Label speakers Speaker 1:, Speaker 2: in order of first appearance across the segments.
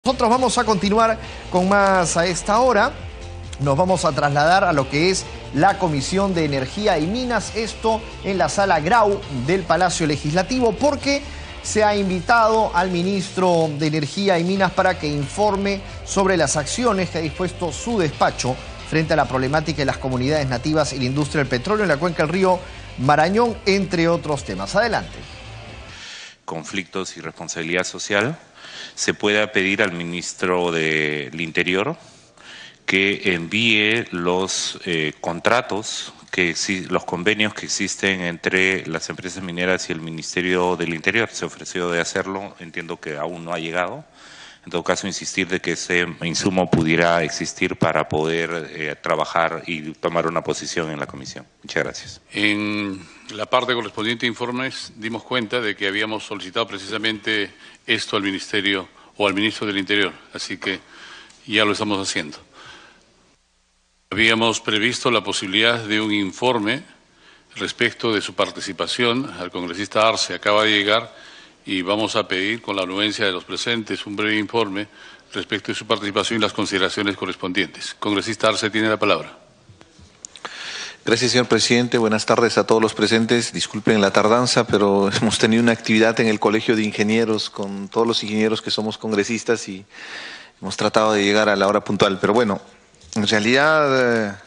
Speaker 1: Nosotros vamos a continuar con más a esta hora. Nos vamos a trasladar a lo que es la Comisión de Energía y Minas, esto en la Sala Grau del Palacio Legislativo, porque se ha invitado al ministro de Energía y Minas para que informe sobre las acciones que ha dispuesto su despacho frente a la problemática de las comunidades nativas y la industria del petróleo en la cuenca del río Marañón, entre otros temas. Adelante.
Speaker 2: Conflictos y responsabilidad social, se pueda pedir al ministro del Interior que envíe los contratos, los convenios que existen entre las empresas mineras y el Ministerio del Interior. Se ofreció de hacerlo, entiendo que aún no ha llegado. En todo caso, insistir de que ese insumo pudiera existir para poder trabajar y tomar una posición en la comisión. Muchas gracias.
Speaker 3: En la parte correspondiente a informes dimos cuenta de que habíamos solicitado precisamente esto al Ministerio o al Ministro del Interior, así que ya lo estamos haciendo. Habíamos previsto la posibilidad de un informe respecto de su participación al congresista Arce, acaba de llegar, y vamos a pedir, con la anuencia de los presentes, un breve informe respecto de su participación y las consideraciones correspondientes. Congresista Arce tiene la palabra.
Speaker 4: Gracias, señor presidente. Buenas tardes a todos los presentes. Disculpen la tardanza, pero hemos tenido una actividad en el Colegio de Ingenieros con todos los ingenieros que somos congresistas y hemos tratado de llegar a la hora puntual. Pero bueno, en realidad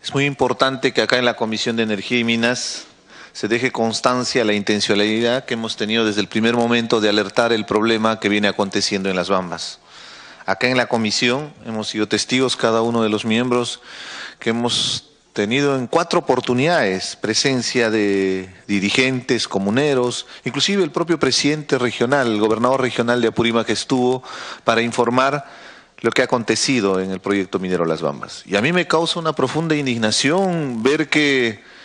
Speaker 4: es muy importante que acá en la Comisión de Energía y Minas se deje constancia la intencionalidad que hemos tenido desde el primer momento de alertar el problema que viene aconteciendo en las Bambas. Acá en la comisión hemos sido testigos, cada uno de los miembros, que hemos tenido en 4 oportunidades presencia de dirigentes, comuneros, inclusive el propio presidente regional, el gobernador regional de Apurímac que estuvo para informar lo que ha acontecido en el proyecto minero Las Bambas. Y a mí me causa una profunda indignación ver que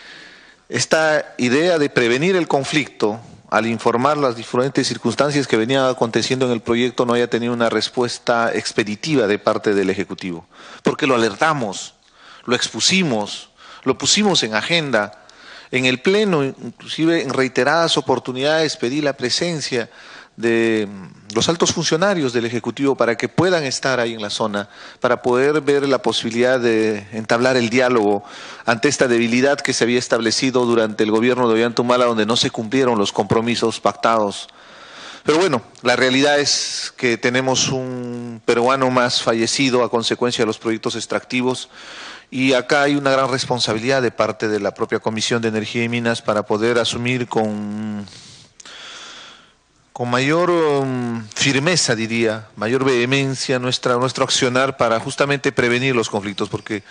Speaker 4: esta idea de prevenir el conflicto, al informar las diferentes circunstancias que venían aconteciendo en el proyecto, no haya tenido una respuesta expeditiva de parte del Ejecutivo. Porque lo alertamos, lo expusimos, lo pusimos en agenda. En el Pleno, inclusive en reiteradas oportunidades, pedí la presencia de los altos funcionarios del Ejecutivo para que puedan estar ahí en la zona, para poder ver la posibilidad de entablar el diálogo ante esta debilidad que se había establecido durante el gobierno de Ollantaytamala, donde no se cumplieron los compromisos pactados. Pero bueno, la realidad es que tenemos un peruano más fallecido a consecuencia de los proyectos extractivos y acá hay una gran responsabilidad de parte de la propia Comisión de Energía y Minas para poder asumir con mayor firmeza, diría, mayor vehemencia nuestro accionar para justamente prevenir los conflictos, porque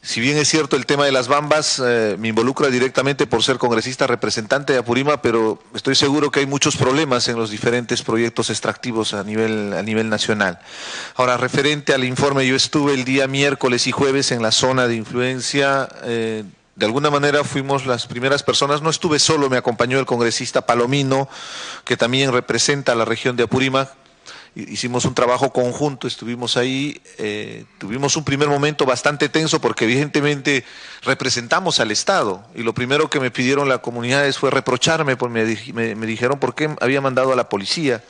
Speaker 4: si bien es cierto el tema de las Bambas me involucra directamente por ser congresista representante de Apurímac, pero estoy seguro que hay muchos problemas en los diferentes proyectos extractivos a nivel nacional. Ahora, referente al informe, yo estuve el día miércoles y jueves en la zona de influencia. De alguna manera fuimos las primeras personas, no estuve solo, me acompañó el congresista Palomino, que también representa a la región de Apurímac. Hicimos un trabajo conjunto, estuvimos ahí, tuvimos un primer momento bastante tenso porque evidentemente representamos al Estado y lo primero que me pidieron las comunidades fue reprocharme, porque me dijeron por qué había mandado a la policía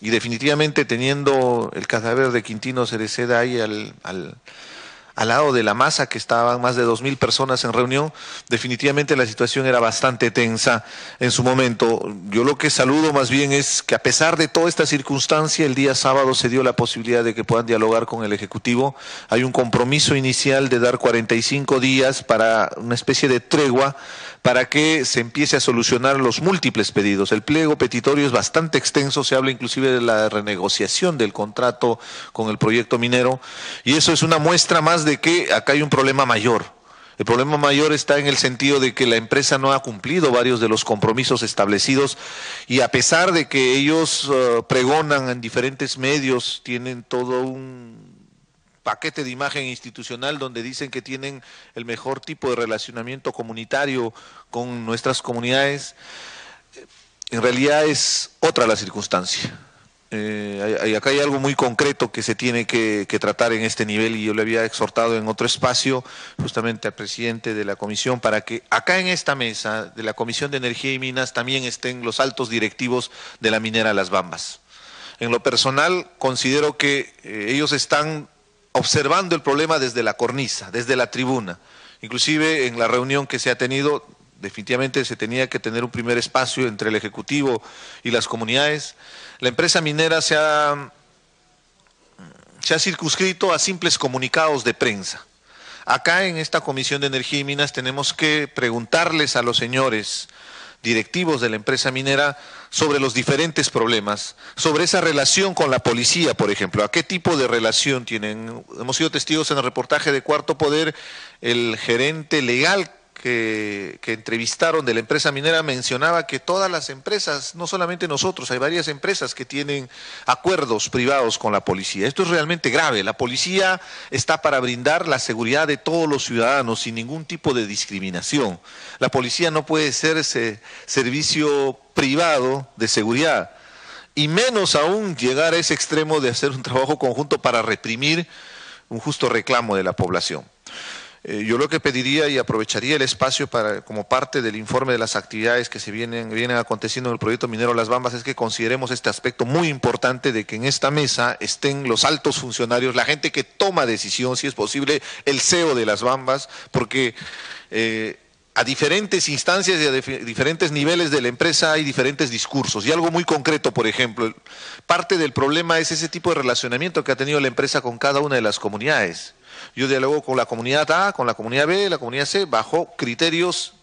Speaker 4: y definitivamente teniendo el cadáver de Quintino Cereceda ahí al lado de la masa, que estaban más de 2.000 personas en reunión, definitivamente la situación era bastante tensa en su momento. Yo lo que saludo más bien es que a pesar de toda esta circunstancia, el día sábado se dio la posibilidad de que puedan dialogar con el Ejecutivo. Hay un compromiso inicial de dar 45 días para una especie de tregua para que se empiece a solucionar los múltiples pedidos. El pliego petitorio es bastante extenso, se habla inclusive de la renegociación del contrato con el proyecto minero, y eso es una muestra más de que acá hay un problema mayor. El problema mayor está en el sentido de que la empresa no ha cumplido varios de los compromisos establecidos y a pesar de que ellos pregonan en diferentes medios, tienen todo un paquete de imagen institucional donde dicen que tienen el mejor tipo de relacionamiento comunitario con nuestras comunidades, en realidad es otra la circunstancia. Acá hay algo muy concreto que se tiene que tratar en este nivel y yo le había exhortado en otro espacio justamente al presidente de la comisión para que acá en esta mesa de la Comisión de Energía y Minas también estén los altos directivos de la minera Las Bambas. En lo personal, considero que ellos están observando el problema desde la cornisa, desde la tribuna. Inclusive en la reunión que se ha tenido, definitivamente se tenía que tener un primer espacio entre el Ejecutivo y las comunidades. La empresa minera se ha circunscrito a simples comunicados de prensa. Acá en esta Comisión de Energía y Minas tenemos que preguntarles a los señores directivos de la empresa minera sobre los diferentes problemas, sobre esa relación con la policía, por ejemplo, a qué tipo de relación tienen. Hemos sido testigos en el reportaje de Cuarto Poder, el gerente legal que entrevistaron de la empresa minera mencionaba que todas las empresas, no solamente nosotros, hay varias empresas que tienen acuerdos privados con la policía. Esto es realmente grave. La policía está para brindar la seguridad de todos los ciudadanos sin ningún tipo de discriminación. La policía no puede ser ese servicio privado de seguridad, y menos aún llegar a ese extremo de hacer un trabajo conjunto para reprimir un justo reclamo de la población. Yo lo que pediría y aprovecharía el espacio para, como parte del informe de las actividades que se vienen aconteciendo en el proyecto minero Las Bambas, es que consideremos este aspecto muy importante de que en esta mesa estén los altos funcionarios, la gente que toma decisión, si es posible, el CEO de Las Bambas, porque a diferentes instancias y a diferentes niveles de la empresa hay diferentes discursos. Y algo muy concreto, por ejemplo, parte del problema es ese tipo de relacionamiento que ha tenido la empresa con cada una de las comunidades. Yo dialogo con la comunidad A, con la comunidad B, la comunidad C, bajo criterios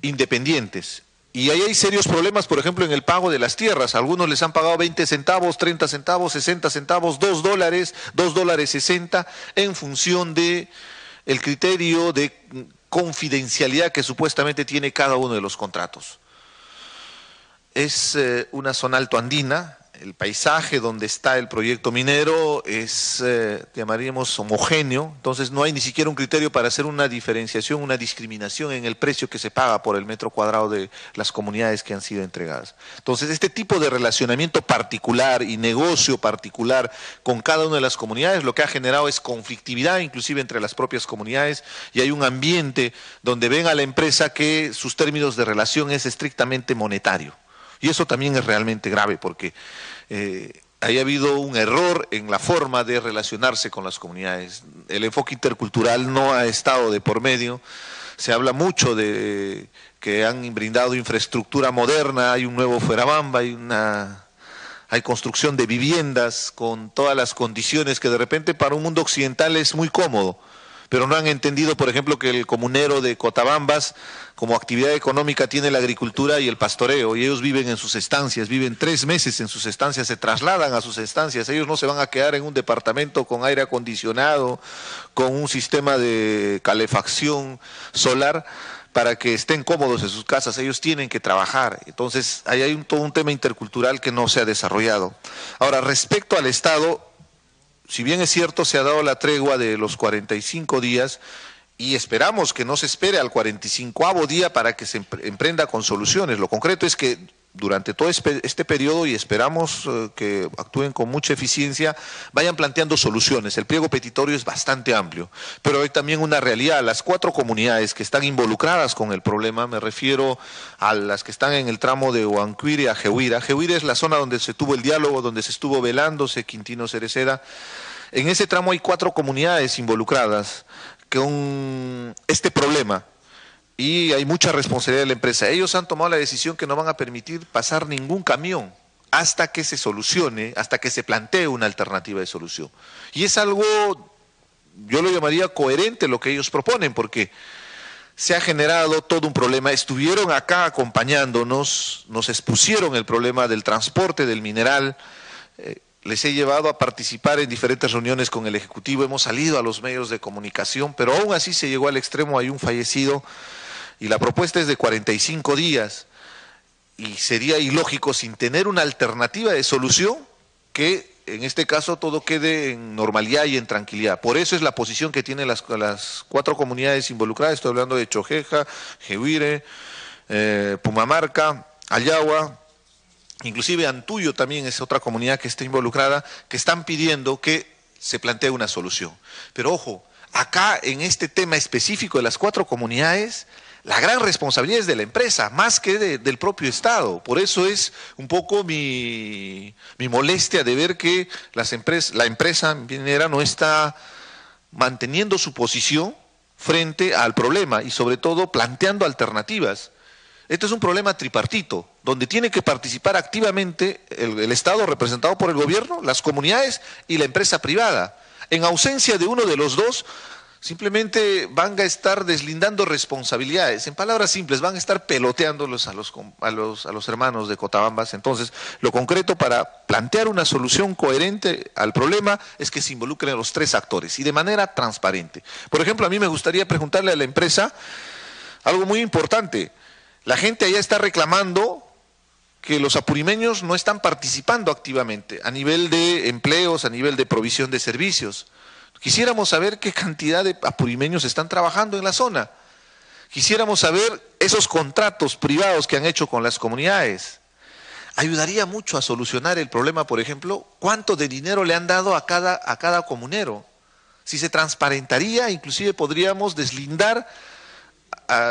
Speaker 4: independientes. Y ahí hay serios problemas, por ejemplo, en el pago de las tierras. Algunos les han pagado 20 centavos, 30 centavos, 60 centavos, $2.60, en función de el criterio de confidencialidad que supuestamente tiene cada uno de los contratos. Es una zona altoandina. El paisaje donde está el proyecto minero es, llamaríamos, homogéneo, entonces no hay ni siquiera un criterio para hacer una diferenciación, una discriminación en el precio que se paga por el metro cuadrado de las comunidades que han sido entregadas. Entonces, este tipo de relacionamiento particular y negocio particular con cada una de las comunidades, lo que ha generado es conflictividad, inclusive entre las propias comunidades, y hay un ambiente donde ven a la empresa que sus términos de relación es estrictamente monetario. Y eso también es realmente grave porque haya habido un error en la forma de relacionarse con las comunidades. El enfoque intercultural no ha estado de por medio. Se habla mucho de que han brindado infraestructura moderna, hay un nuevo Fuerabamba, hay construcción de viviendas con todas las condiciones que de repente para un mundo occidental es muy cómodo. Pero no han entendido, por ejemplo, que el comunero de Cotabambas como actividad económica tiene la agricultura y el pastoreo, y ellos viven en sus estancias, viven 3 meses en sus estancias, se trasladan a sus estancias, ellos no se van a quedar en un departamento con aire acondicionado, con un sistema de calefacción solar para que estén cómodos en sus casas, ellos tienen que trabajar. Entonces, ahí hay todo un tema intercultural que no se ha desarrollado. Ahora, respecto al Estado, si bien es cierto, se ha dado la tregua de los 45 días y esperamos que no se espere al 45º día para que se emprenda con soluciones. Lo concreto es que durante todo este periodo, y esperamos que actúen con mucha eficiencia, vayan planteando soluciones. El pliego petitorio es bastante amplio, pero hay también una realidad. Las 4 comunidades que están involucradas con el problema, me refiero a las que están en el tramo de Huancuire a Jehuira. Jehuira es la zona donde se tuvo el diálogo, donde se estuvo velándose Quintino Cereceda. En ese tramo hay 4 comunidades involucradas con este problema. Y hay mucha responsabilidad de la empresa. Ellos han tomado la decisión que no van a permitir pasar ningún camión hasta que se solucione, hasta que se plantee una alternativa de solución. Y es algo, yo lo llamaría coherente lo que ellos proponen, porque se ha generado todo un problema. Estuvieron acá acompañándonos, nos expusieron el problema del transporte del mineral. Les he llevado a participar en diferentes reuniones con el Ejecutivo, hemos salido a los medios de comunicación, pero aún así se llegó al extremo, hay un fallecido. Y la propuesta es de 45 días y sería ilógico sin tener una alternativa de solución que en este caso todo quede en normalidad y en tranquilidad. Por eso es la posición que tienen las 4 comunidades involucradas. Estoy hablando de Chojeja, Jehuire, Pumamarca, Ayagua, inclusive Antuyo también es otra comunidad que está involucrada, que están pidiendo que se plantee una solución. Pero ojo, acá en este tema específico de las 4 comunidades, la gran responsabilidad es de la empresa, más que del propio Estado. Por eso es un poco mi molestia de ver que la empresa minera no está manteniendo su posición frente al problema y sobre todo planteando alternativas. Este es un problema tripartito, donde tiene que participar activamente el Estado representado por el gobierno, las comunidades y la empresa privada. En ausencia de uno de los dos, simplemente van a estar deslindando responsabilidades. En palabras simples, van a estar peloteándolos a los hermanos de Cotabambas. Entonces, lo concreto para plantear una solución coherente al problema es que se involucren los tres actores y de manera transparente. Por ejemplo, a mí me gustaría preguntarle a la empresa algo muy importante. La gente allá está reclamando que los apurimeños no están participando activamente a nivel de empleos, a nivel de provisión de servicios. Quisiéramos saber qué cantidad de apurimeños están trabajando en la zona. Quisiéramos saber esos contratos privados que han hecho con las comunidades. Ayudaría mucho a solucionar el problema, por ejemplo, cuánto de dinero le han dado a cada comunero. Si se transparentaría, inclusive podríamos deslindar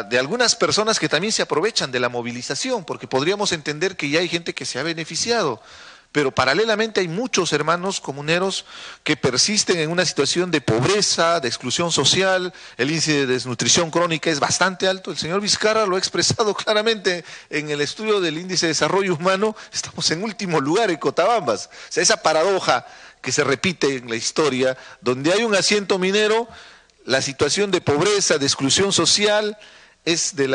Speaker 4: de algunas personas que también se aprovechan de la movilización, porque podríamos entender que ya hay gente que se ha beneficiado. Pero paralelamente hay muchos hermanos comuneros que persisten en una situación de pobreza, de exclusión social, el índice de desnutrición crónica es bastante alto. El señor Vizcarra lo ha expresado claramente en el estudio del índice de desarrollo humano, estamos en último lugar en Cotabambas. O sea, esa paradoja que se repite en la historia, donde hay un asiento minero, la situación de pobreza, de exclusión social, es de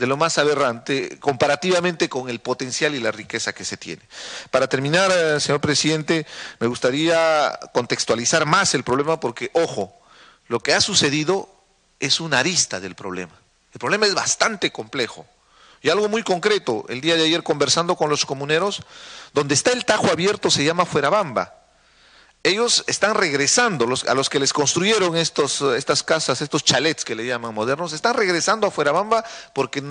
Speaker 4: lo más aberrante comparativamente con el potencial y la riqueza que se tiene. Para terminar, señor presidente, me gustaría contextualizar más el problema porque, ojo, lo que ha sucedido es una arista del problema. El problema es bastante complejo. Y algo muy concreto, el día de ayer conversando con los comuneros, donde está el tajo abierto se llama Fuerabamba. Ellos están regresando, a los que les construyeron estas casas, estos chalets que le llaman modernos, están regresando a Fuerabamba porque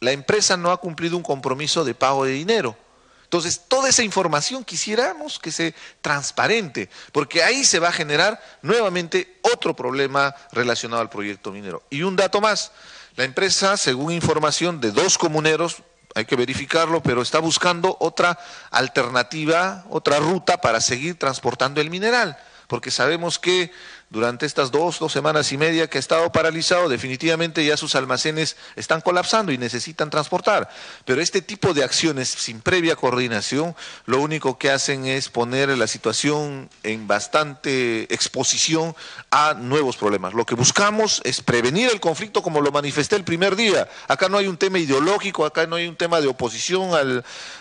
Speaker 4: la empresa no ha cumplido un compromiso de pago de dinero. Entonces, toda esa información quisiéramos que se transparente, porque ahí se va a generar nuevamente otro problema relacionado al proyecto minero. Y un dato más, la empresa, según información de 2 comuneros, hay que verificarlo, pero está buscando otra alternativa, otra ruta para seguir transportando el mineral, porque sabemos que durante estas 2 semanas y media que ha estado paralizado, definitivamente ya sus almacenes están colapsando y necesitan transportar. Pero este tipo de acciones sin previa coordinación, lo único que hacen es poner la situación en bastante exposición a nuevos problemas. Lo que buscamos es prevenir el conflicto como lo manifesté el primer día. Acá no hay un tema ideológico, acá no hay un tema de oposición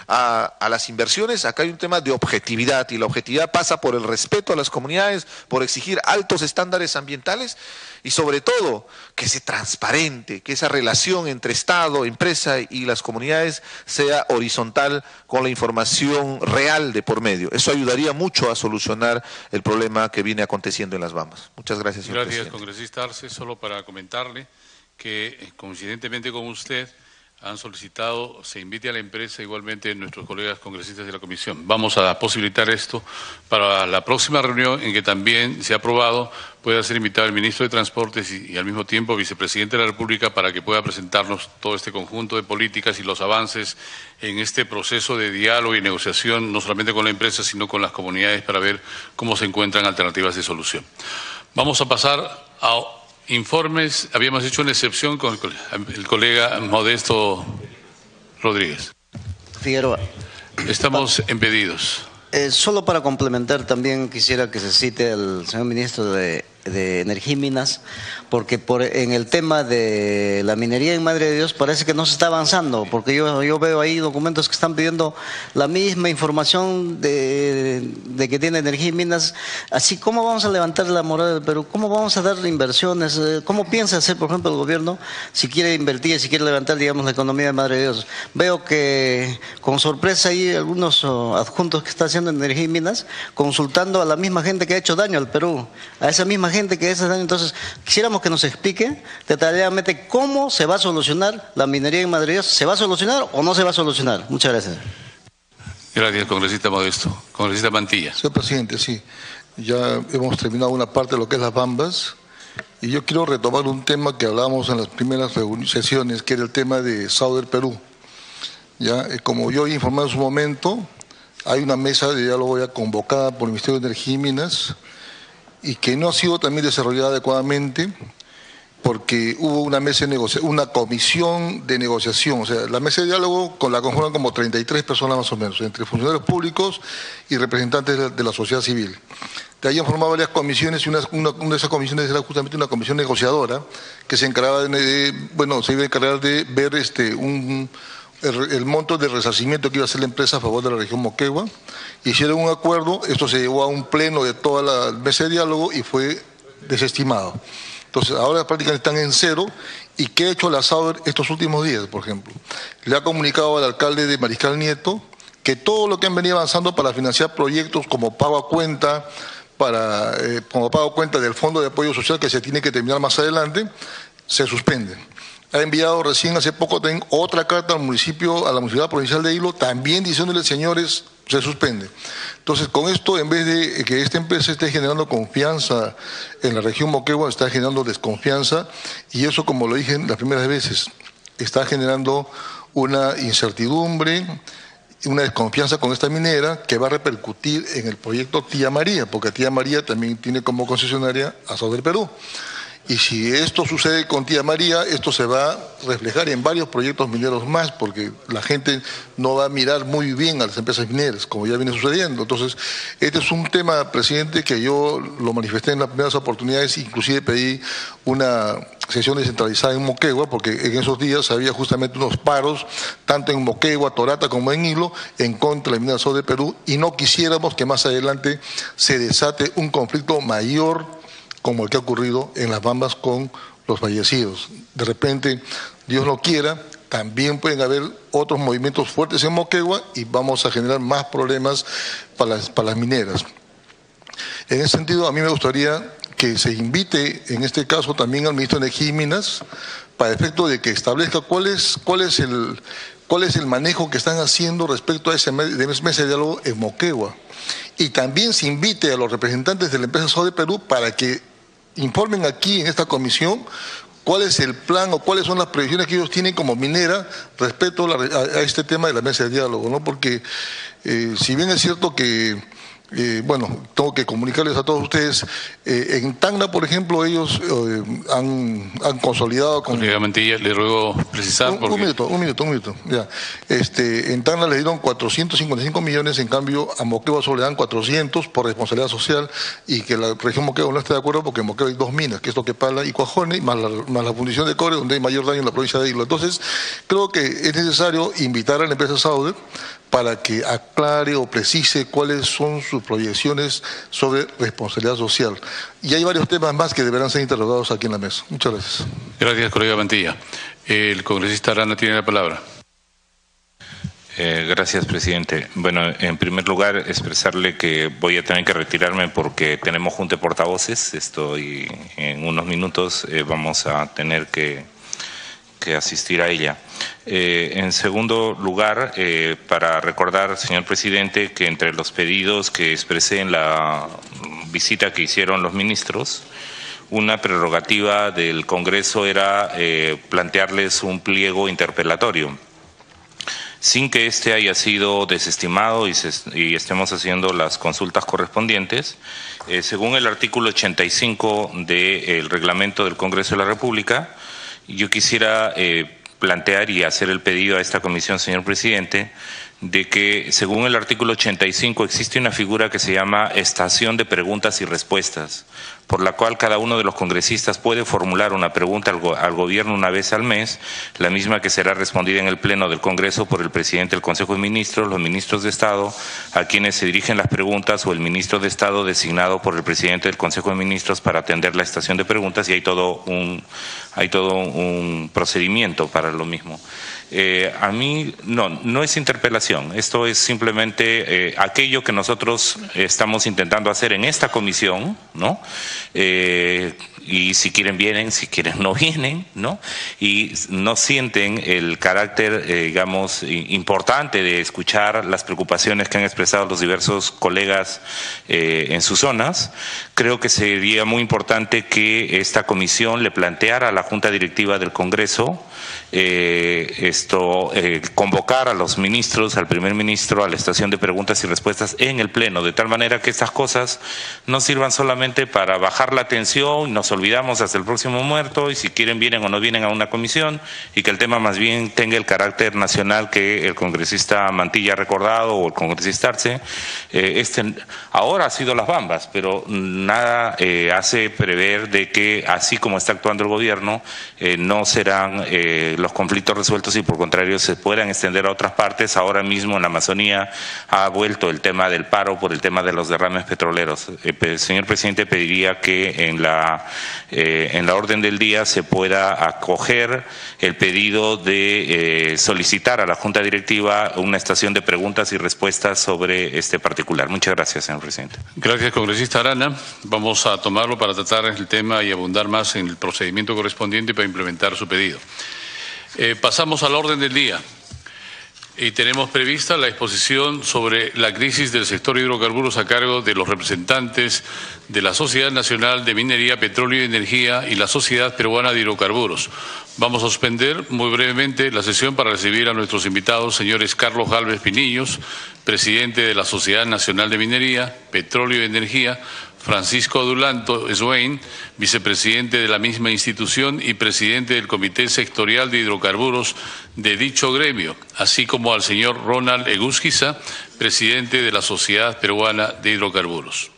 Speaker 4: a las inversiones, acá hay un tema de objetividad y la objetividad pasa por el respeto a las comunidades, por exigir altos estándares ambientales y sobre todo que se transparente, que esa relación entre Estado, empresa y las comunidades sea horizontal con la información real de por medio. Eso ayudaría mucho a solucionar el problema que viene aconteciendo en Las Bambas. Muchas gracias, señor presidente.
Speaker 3: Gracias, congresista Arce. Solo para comentarle que coincidentemente con usted han solicitado, se invite a la empresa igualmente nuestros colegas congresistas de la comisión. Vamos a posibilitar esto para la próxima reunión en que también se ha aprobado, pueda ser invitado el ministro de Transportes y al mismo tiempo vicepresidente de la República para que pueda presentarnos todo este conjunto de políticas y los avances en este proceso de diálogo y negociación, no solamente con la empresa, sino con las comunidades para ver cómo se encuentran alternativas de solución. Vamos a pasar a informes. Habíamos hecho una excepción con el colega Modesto Rodríguez.
Speaker 5: Figueroa.
Speaker 3: Estamos en pedidos.
Speaker 5: Solo para complementar, también quisiera que se cite al señor ministro de Energía y Minas, porque en el tema de la minería en Madre de Dios parece que no se está avanzando, porque yo veo ahí documentos que están pidiendo la misma información de que tiene Energía y Minas. Así, ¿cómo vamos a levantar la moral del Perú? ¿Cómo vamos a dar inversiones? ¿Cómo piensa hacer, por ejemplo, el gobierno si quiere invertir, si quiere levantar, digamos, la economía de Madre de Dios? Veo que con sorpresa hay algunos adjuntos que está haciendo Energía y Minas consultando a la misma gente que ha hecho daño al Perú, a esa misma gente que hace daño. Entonces, quisiéramos que nos explique detalladamente cómo se va a solucionar la minería en Madre de Dios. ¿Se va a solucionar o no se va a solucionar? Muchas gracias.
Speaker 3: Gracias, congresista Modesto. Congresista Mantilla.
Speaker 6: Señor presidente, sí, ya hemos terminado una parte de lo que es Las Bambas Y yo quiero retomar un tema que hablábamos en las primeras sesiones, que era el tema de Sauder Perú. Ya, como yo he informado en su momento, hay una mesa de diálogo ya convocada por el Ministerio de Energía y Minas y que no ha sido también desarrollada adecuadamente porque hubo una mesa de una comisión de negociación. O sea, la mesa de diálogo la conforman como 33 personas más o menos, entre funcionarios públicos y representantes de la sociedad civil. De ahí han formado varias comisiones y una de esas comisiones era justamente una comisión negociadora que se encargaba se iba a encargar de ver el monto de resarcimiento que iba a hacer la empresa a favor de la región Moquegua. Hicieron un acuerdo, esto se llevó a un pleno de toda la mesa de diálogo y fue desestimado. Entonces, ahora prácticamente están en cero. ¿Y qué ha hecho la Sauder estos últimos días, por ejemplo? Le ha comunicado al alcalde de Mariscal Nieto que todo lo que han venido avanzando para financiar proyectos como pago a cuenta, como pago a cuenta del Fondo de Apoyo Social que se tiene que terminar más adelante, se suspende. Ha enviado recién hace poco también otra carta al municipio, a la Municipalidad Provincial de Hilo, también diciéndole, señores, se suspende. Entonces, con esto, en vez de que esta empresa esté generando confianza en la región Moquegua, está generando desconfianza, y eso, como lo dije las primeras veces, está generando una incertidumbre, una desconfianza con esta minera que va a repercutir en el proyecto Tía María, porque Tía María también tiene como concesionaria a Sauder Perú. Y si esto sucede con Tía María, esto se va a reflejar en varios proyectos mineros más, porque la gente no va a mirar muy bien a las empresas mineras, como ya viene sucediendo. Entonces, este es un tema, presidente, que yo lo manifesté en las primeras oportunidades, inclusive pedí una sesión descentralizada en Moquegua, porque en esos días había justamente unos paros, tanto en Moquegua, Torata como en Hilo, en contra de la minera Sauder Perú, y no quisiéramos que más adelante se desate un conflicto mayor como el que ha ocurrido en las Bambas con los fallecidos. De repente, Dios no quiera, también pueden haber otros movimientos fuertes en Moquegua y vamos a generar más problemas para las mineras. En ese sentido, a mí me gustaría que se invite, en este caso, también al Ministro de Energía y Minas, para efecto de que establezca cuál es el manejo que están haciendo respecto a esa mesa de diálogo en Moquegua. Y también se invite a los representantes de la empresa Sauder Perú para que informen aquí en esta comisión cuál es el plan o cuáles son las previsiones que ellos tienen como minera respecto a este tema de la mesa de diálogo, ¿no? Porque si bien es cierto que tengo que comunicarles a todos ustedes, en Tacna, por ejemplo, ellos han consolidado con...
Speaker 3: Colega Mantilla, le ruego precisar porque...
Speaker 6: Un minuto, ya. En Tacna le dieron 455 millones, en cambio a Moquegua solo le dan 400 por responsabilidad social, y que la región Moquegua no está de acuerdo porque en Moquegua hay dos minas, que es Toquepala y Cuajone, más la fundición de cobre, donde hay mayor daño en la provincia de Hilo. Entonces, creo que es necesario invitar a la empresa Sauder para que aclare o precise cuáles son sus proyecciones sobre responsabilidad social. Y hay varios temas más que deberán ser interrogados aquí en la mesa. Muchas gracias.
Speaker 3: Gracias, colega Mantilla. El congresista Arana tiene la palabra.
Speaker 2: Gracias, presidente. Bueno, en primer lugar, expresarle que voy a tener que retirarme porque tenemos junta de portavoces. Estoy en unos minutos, vamos a tener que asistir a ella. En segundo lugar, para recordar, señor presidente, que entre los pedidos que expresé en la visita que hicieron los ministros, una prerrogativa del Congreso era plantearles un pliego interpelatorio, sin que éste haya sido desestimado y estemos haciendo las consultas correspondientes. Según el artículo 85 del reglamento del Congreso de la República, yo quisiera plantear y hacer el pedido a esta comisión, señor presidente, de que según el artículo 85 existe una figura que se llama estación de preguntas y respuestas, por la cual cada uno de los congresistas puede formular una pregunta al gobierno una vez al mes, la misma que será respondida en el Pleno del Congreso por el presidente del Consejo de Ministros, los ministros de Estado, a quienes se dirigen las preguntas, o el ministro de Estado designado por el presidente del Consejo de Ministros para atender la estación de preguntas, y hay todo un procedimiento para lo mismo. A mí no es interpelación, esto es simplemente aquello que nosotros estamos intentando hacer en esta comisión, ¿no? y si quieren vienen, si quieren no vienen, ¿no? Y no sienten el carácter, digamos, importante de escuchar las preocupaciones que han expresado los diversos colegas en sus zonas. Creo que sería muy importante que esta comisión le planteara a la Junta Directiva del Congreso convocar a los ministros, al primer ministro, a la estación de preguntas y respuestas en el Pleno, de tal manera que estas cosas no sirvan solamente para bajar la tensión y nos olvidamos hasta el próximo muerto y si quieren vienen o no vienen a una comisión y que el tema más bien tenga el carácter nacional que el congresista Mantilla ha recordado o el congresista Arce. Ahora ha sido las bambas, pero nada hace prever de que así como está actuando el gobierno no serán los conflictos resueltos y por contrario se puedan extender a otras partes. Ahora mismo en la Amazonía ha vuelto el tema del paro por el tema de los derrames petroleros. Señor presidente, pediría que en la orden del día se pueda acoger el pedido de solicitar a la Junta Directiva una estación de preguntas y respuestas sobre este particular. Muchas gracias, señor presidente.
Speaker 3: Gracias, congresista Arana. Vamos a tomarlo para tratar el tema y abundar más en el procedimiento correspondiente para implementar su pedido. Pasamos al orden del día y tenemos prevista la exposición sobre la crisis del sector hidrocarburos a cargo de los representantes de la Sociedad Nacional de Minería, Petróleo y Energía y la Sociedad Peruana de Hidrocarburos. Vamos a suspender muy brevemente la sesión para recibir a nuestros invitados, señores Carlos Gálvez Pinillos, presidente de la Sociedad Nacional de Minería, Petróleo y Energía, Francisco Dulanto Swain, vicepresidente de la misma institución y presidente del Comité Sectorial de Hidrocarburos de dicho gremio, así como al señor Ronald Egusquiza, presidente de la Sociedad Peruana de Hidrocarburos.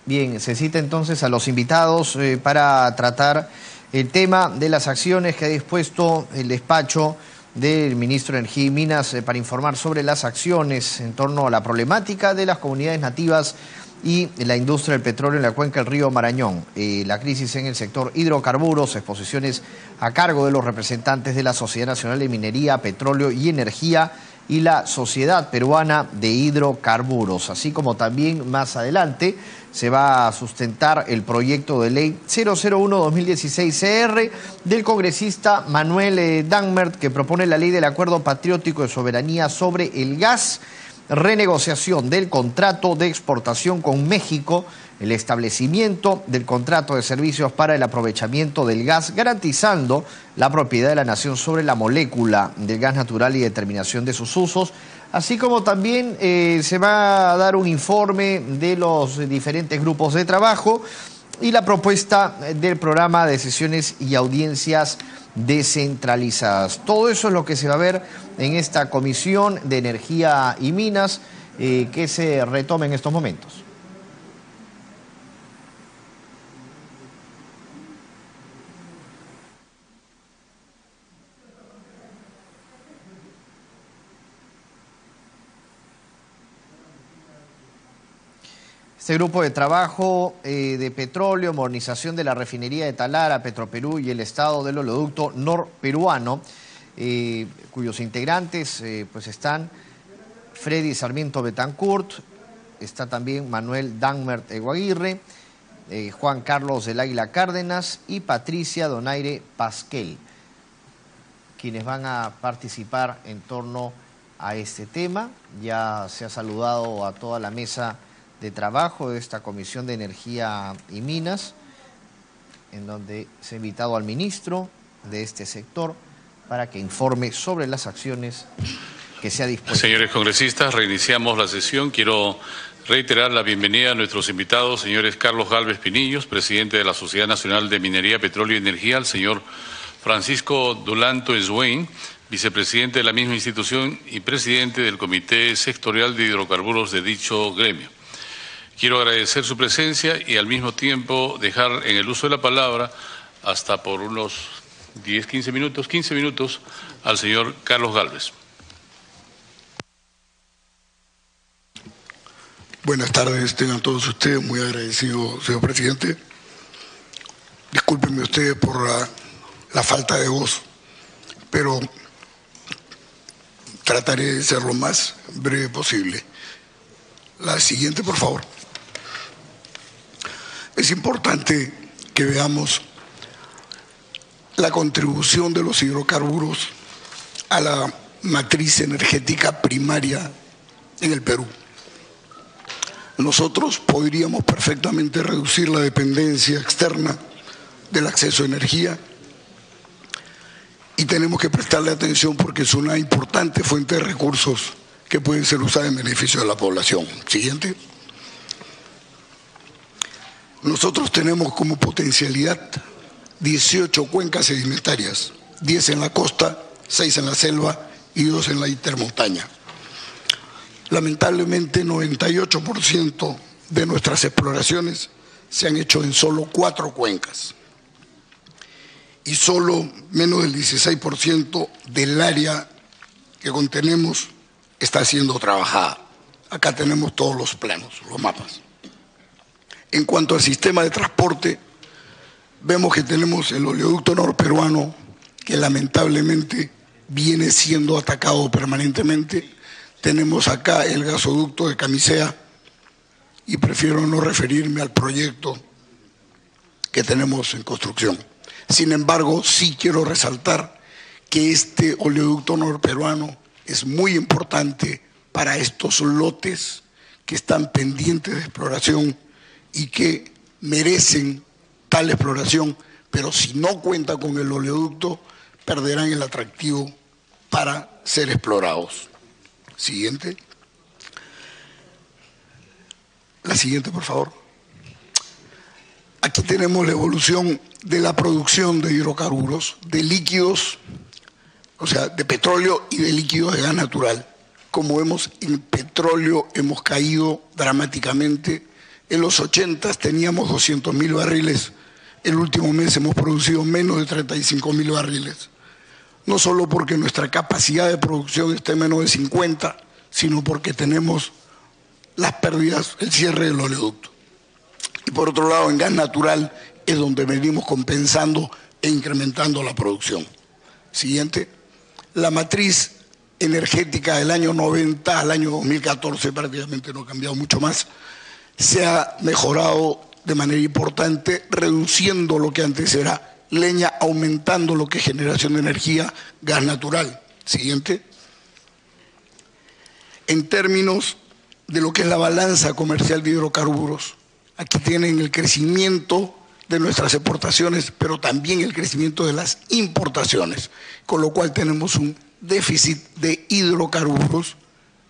Speaker 1: Bien, se cita entonces a los invitados para tratar el tema de las acciones que ha dispuesto el despacho del ministro de Energía y Minas para informar sobre las acciones en torno a la problemática de las comunidades nativas y la industria del petróleo en la cuenca del río Marañón, la crisis en el sector hidrocarburos, exposiciones a cargo de los representantes de la Sociedad Nacional de Minería, Petróleo y Energía y la Sociedad Peruana de Hidrocarburos, así como también más adelante se va a sustentar el proyecto de ley 001-2016-CR del congresista Manuel Danmert, que propone la ley del Acuerdo Patriótico de Soberanía sobre el gas, renegociación del contrato de exportación con México, el establecimiento del contrato de servicios para el aprovechamiento del gas, garantizando la propiedad de la nación sobre la molécula del gas natural y determinación de sus usos, así como también se va a dar un informe de los diferentes grupos de trabajo y la propuesta del programa de sesiones y audiencias descentralizadas. Todo eso es lo que se va a ver en esta Comisión de Energía y Minas que se retoma en estos momentos. Este grupo de trabajo de petróleo, modernización de la refinería de Talara, Petroperú y el estado del oleoducto norperuano, cuyos integrantes pues están Freddy Sarmiento Betancourt, está también Manuel Danmert Eguaguirre, Juan Carlos del Águila Cárdenas y Patricia Donaire Pasquel, quienes van a participar en torno a este tema. Ya se ha saludado a toda la mesa de trabajo de esta Comisión de Energía y Minas, en donde se ha invitado al ministro de este sector para que informe sobre las acciones que se ha dispuesto.
Speaker 3: Señores congresistas, reiniciamos la sesión. Quiero reiterar la bienvenida a nuestros invitados, señores Carlos Gálvez Pinillos, presidente de la Sociedad Nacional de Minería, Petróleo y Energía, al señor Francisco Dulanto Swain, vicepresidente de la misma institución y presidente del Comité Sectorial de Hidrocarburos de dicho gremio. Quiero agradecer su presencia y al mismo tiempo dejar en el uso de la palabra hasta por unos 15 minutos al señor Carlos Gálvez.
Speaker 7: Buenas tardes, tengan todos ustedes, muy agradecido, señor presidente. Discúlpenme ustedes por la falta de voz, pero trataré de ser lo más breve posible. La siguiente, por favor. Es importante que veamos la contribución de los hidrocarburos a la matriz energética primaria en el Perú. Nosotros podríamos perfectamente reducir la dependencia externa del acceso a energía y tenemos que prestarle atención porque es una importante fuente de recursos que pueden ser usada en beneficio de la población. Siguiente. Nosotros tenemos como potencialidad 18 cuencas sedimentarias, 10 en la costa, 6 en la selva y 2 en la intermontaña. Lamentablemente, 98% de nuestras exploraciones se han hecho en solo 4 cuencas y solo menos del 16% del área que contenemos está siendo trabajada. Acá tenemos todos los planos, los mapas. En cuanto al sistema de transporte, vemos que tenemos el oleoducto norperuano, que lamentablemente viene siendo atacado permanentemente. Tenemos acá el gasoducto de Camisea y prefiero no referirme al proyecto que tenemos en construcción. Sin embargo, sí quiero resaltar que este oleoducto norperuano es muy importante para estos lotes que están pendientes de exploración y que merecen tal exploración, pero si no cuenta con el oleoducto, perderán el atractivo para ser explorados. Siguiente. La siguiente, por favor. Aquí tenemos la evolución de la producción de hidrocarburos, de líquidos, o sea, de petróleo y de líquidos de gas natural. Como vemos, en petróleo hemos caído dramáticamente. En los 80 teníamos 200.000 barriles. El último mes hemos producido menos de 35.000 barriles. No solo porque nuestra capacidad de producción esté en menos de 50, sino porque tenemos las pérdidas, el cierre del oleoducto. Y por otro lado, en gas natural es donde venimos compensando e incrementando la producción. Siguiente. La matriz energética del año 90 al año 2014 prácticamente no ha cambiado mucho más. Se ha mejorado de manera importante, reduciendo lo que antes era leña, aumentando lo que es generación de energía, gas natural. Siguiente. En términos de lo que es la balanza comercial de hidrocarburos, aquí tienen el crecimiento de nuestras exportaciones, pero también el crecimiento de las importaciones, con lo cual tenemos un déficit de hidrocarburos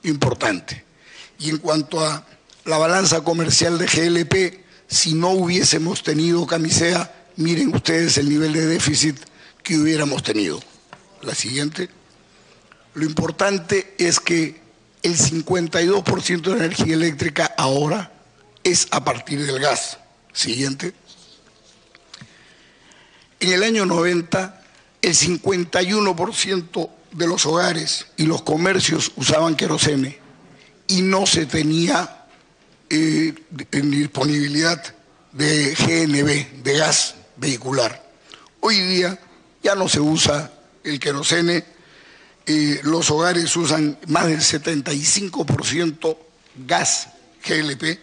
Speaker 7: importante. Y en cuanto a la balanza comercial de GLP, si no hubiésemos tenido Camisea, miren ustedes el nivel de déficit que hubiéramos tenido. La siguiente. Lo importante es que el 52% de la energía eléctrica ahora es a partir del gas. Siguiente. En el año 90, el 51% de los hogares y los comercios usaban querosene y no se tenía en disponibilidad de GNV, de gas vehicular. Hoy día ya no se usa el querosene, los hogares usan más del 75% gas GLP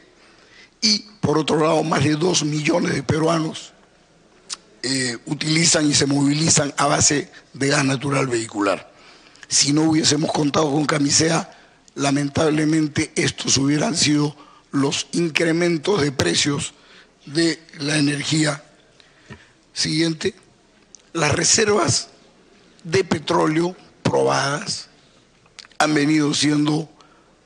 Speaker 7: y por otro lado más de 2 millones de peruanos utilizan y se movilizan a base de gas natural vehicular. Si no hubiésemos contado con Camisea, lamentablemente estos hubieran sido los incrementos de precios de la energía. Siguiente. Las reservas de petróleo probadas han venido siendo,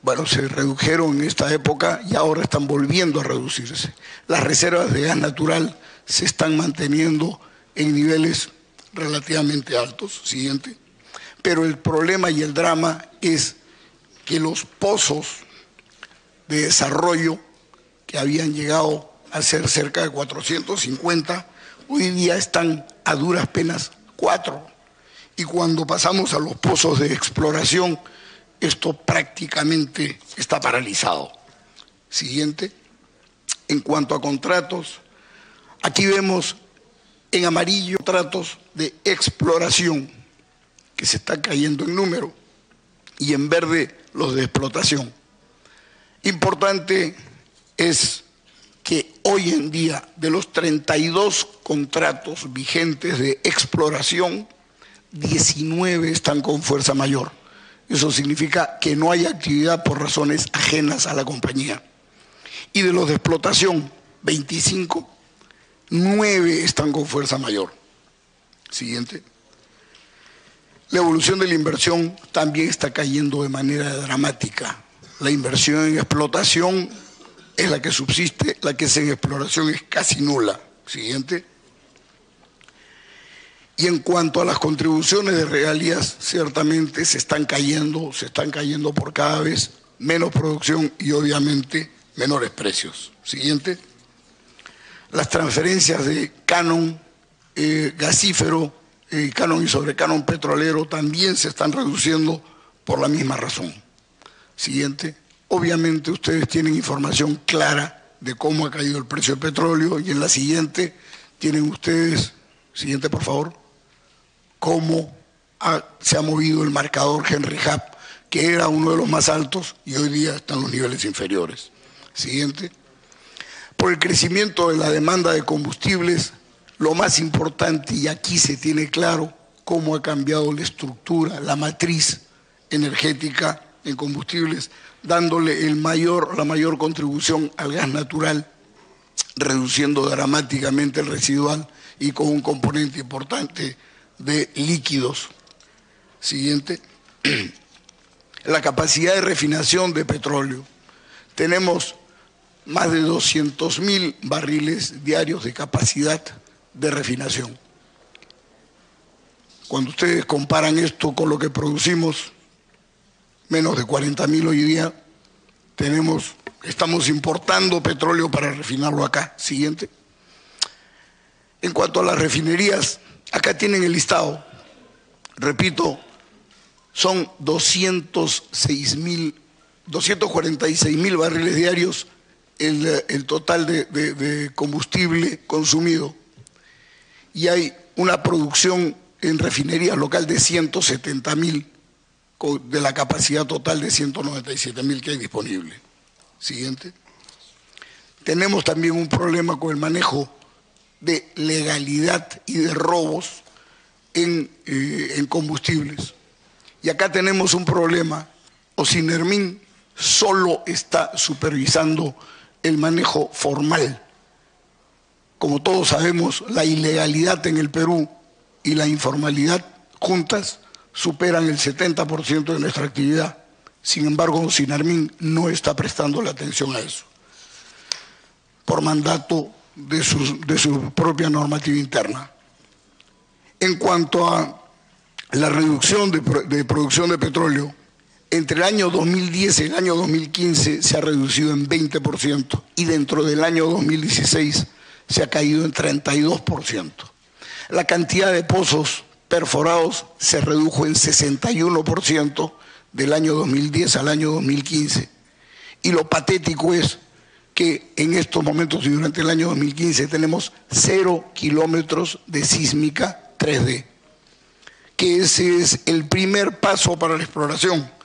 Speaker 7: bueno, se redujeron en esta época y ahora están volviendo a reducirse. Las reservas de gas natural se están manteniendo en niveles relativamente altos. Siguiente. Pero el problema y el drama es que los pozos de desarrollo que habían llegado a ser cerca de 450, hoy día están a duras penas 4. Y cuando pasamos a los pozos de exploración, esto prácticamente está paralizado. Siguiente. En cuanto a contratos, aquí vemos en amarillo contratos de exploración que se están cayendo en número. y en verde los de explotación. Importante es que hoy en día, de los 32 contratos vigentes de exploración, 19 están con fuerza mayor. Eso significa que no hay actividad por razones ajenas a la compañía. Y de los de explotación, 25, 9 están con fuerza mayor. Siguiente. La evolución de la inversión también está cayendo de manera dramática. La inversión en explotación es la que subsiste, la que es en exploración es casi nula. Siguiente. Y en cuanto a las contribuciones de regalías, ciertamente se están cayendo por cada vez menos producción y obviamente menores precios. Siguiente. Las transferencias de canon gasífero, canon y sobrecanon petrolero también se están reduciendo por la misma razón. Siguiente. Obviamente ustedes tienen información clara de cómo ha caído el precio del petróleo y en la siguiente tienen ustedes, siguiente por favor, cómo se ha movido el marcador Henry Hub, que era uno de los más altos y hoy día está en los niveles inferiores. Siguiente. Por el crecimiento de la demanda de combustibles, lo más importante, y aquí se tiene claro cómo ha cambiado la estructura, la matriz energética en combustibles, dándole la mayor contribución al gas natural, reduciendo dramáticamente el residual y con un componente importante de líquidos. Siguiente. La capacidad de refinación de petróleo. Tenemos más de 200.000 barriles diarios de capacidad de refinación. Cuando ustedes comparan esto con lo que producimos, menos de 40.000 hoy día, estamos importando petróleo para refinarlo acá. Siguiente. En cuanto a las refinerías, acá tienen el listado. Repito, son 246.000 barriles diarios el total de combustible consumido. Y hay una producción en refinerías local de 170.000 de la capacidad total de 197.000 que hay disponible. Siguiente. Tenemos también un problema con el manejo de legalidad y de robos en combustibles. Y acá tenemos un problema. Ocinermin solo está supervisando el manejo formal. Como todos sabemos, la ilegalidad en el Perú y la informalidad juntas superan el 70% de nuestra actividad. Sin embargo, Ocinermin no está prestando la atención a eso, por mandato de su propia normativa interna. En cuanto a la reducción de producción de petróleo, entre el año 2010 y el año 2015 se ha reducido en 20% y dentro del año 2016 se ha caído en 32%. La cantidad de pozos perforados se redujo en 61% del año 2010 al año 2015. Y lo patético es que en estos momentos y durante el año 2015 tenemos 0 kilómetros de sísmica 3D, que ese es el primer paso para la exploración.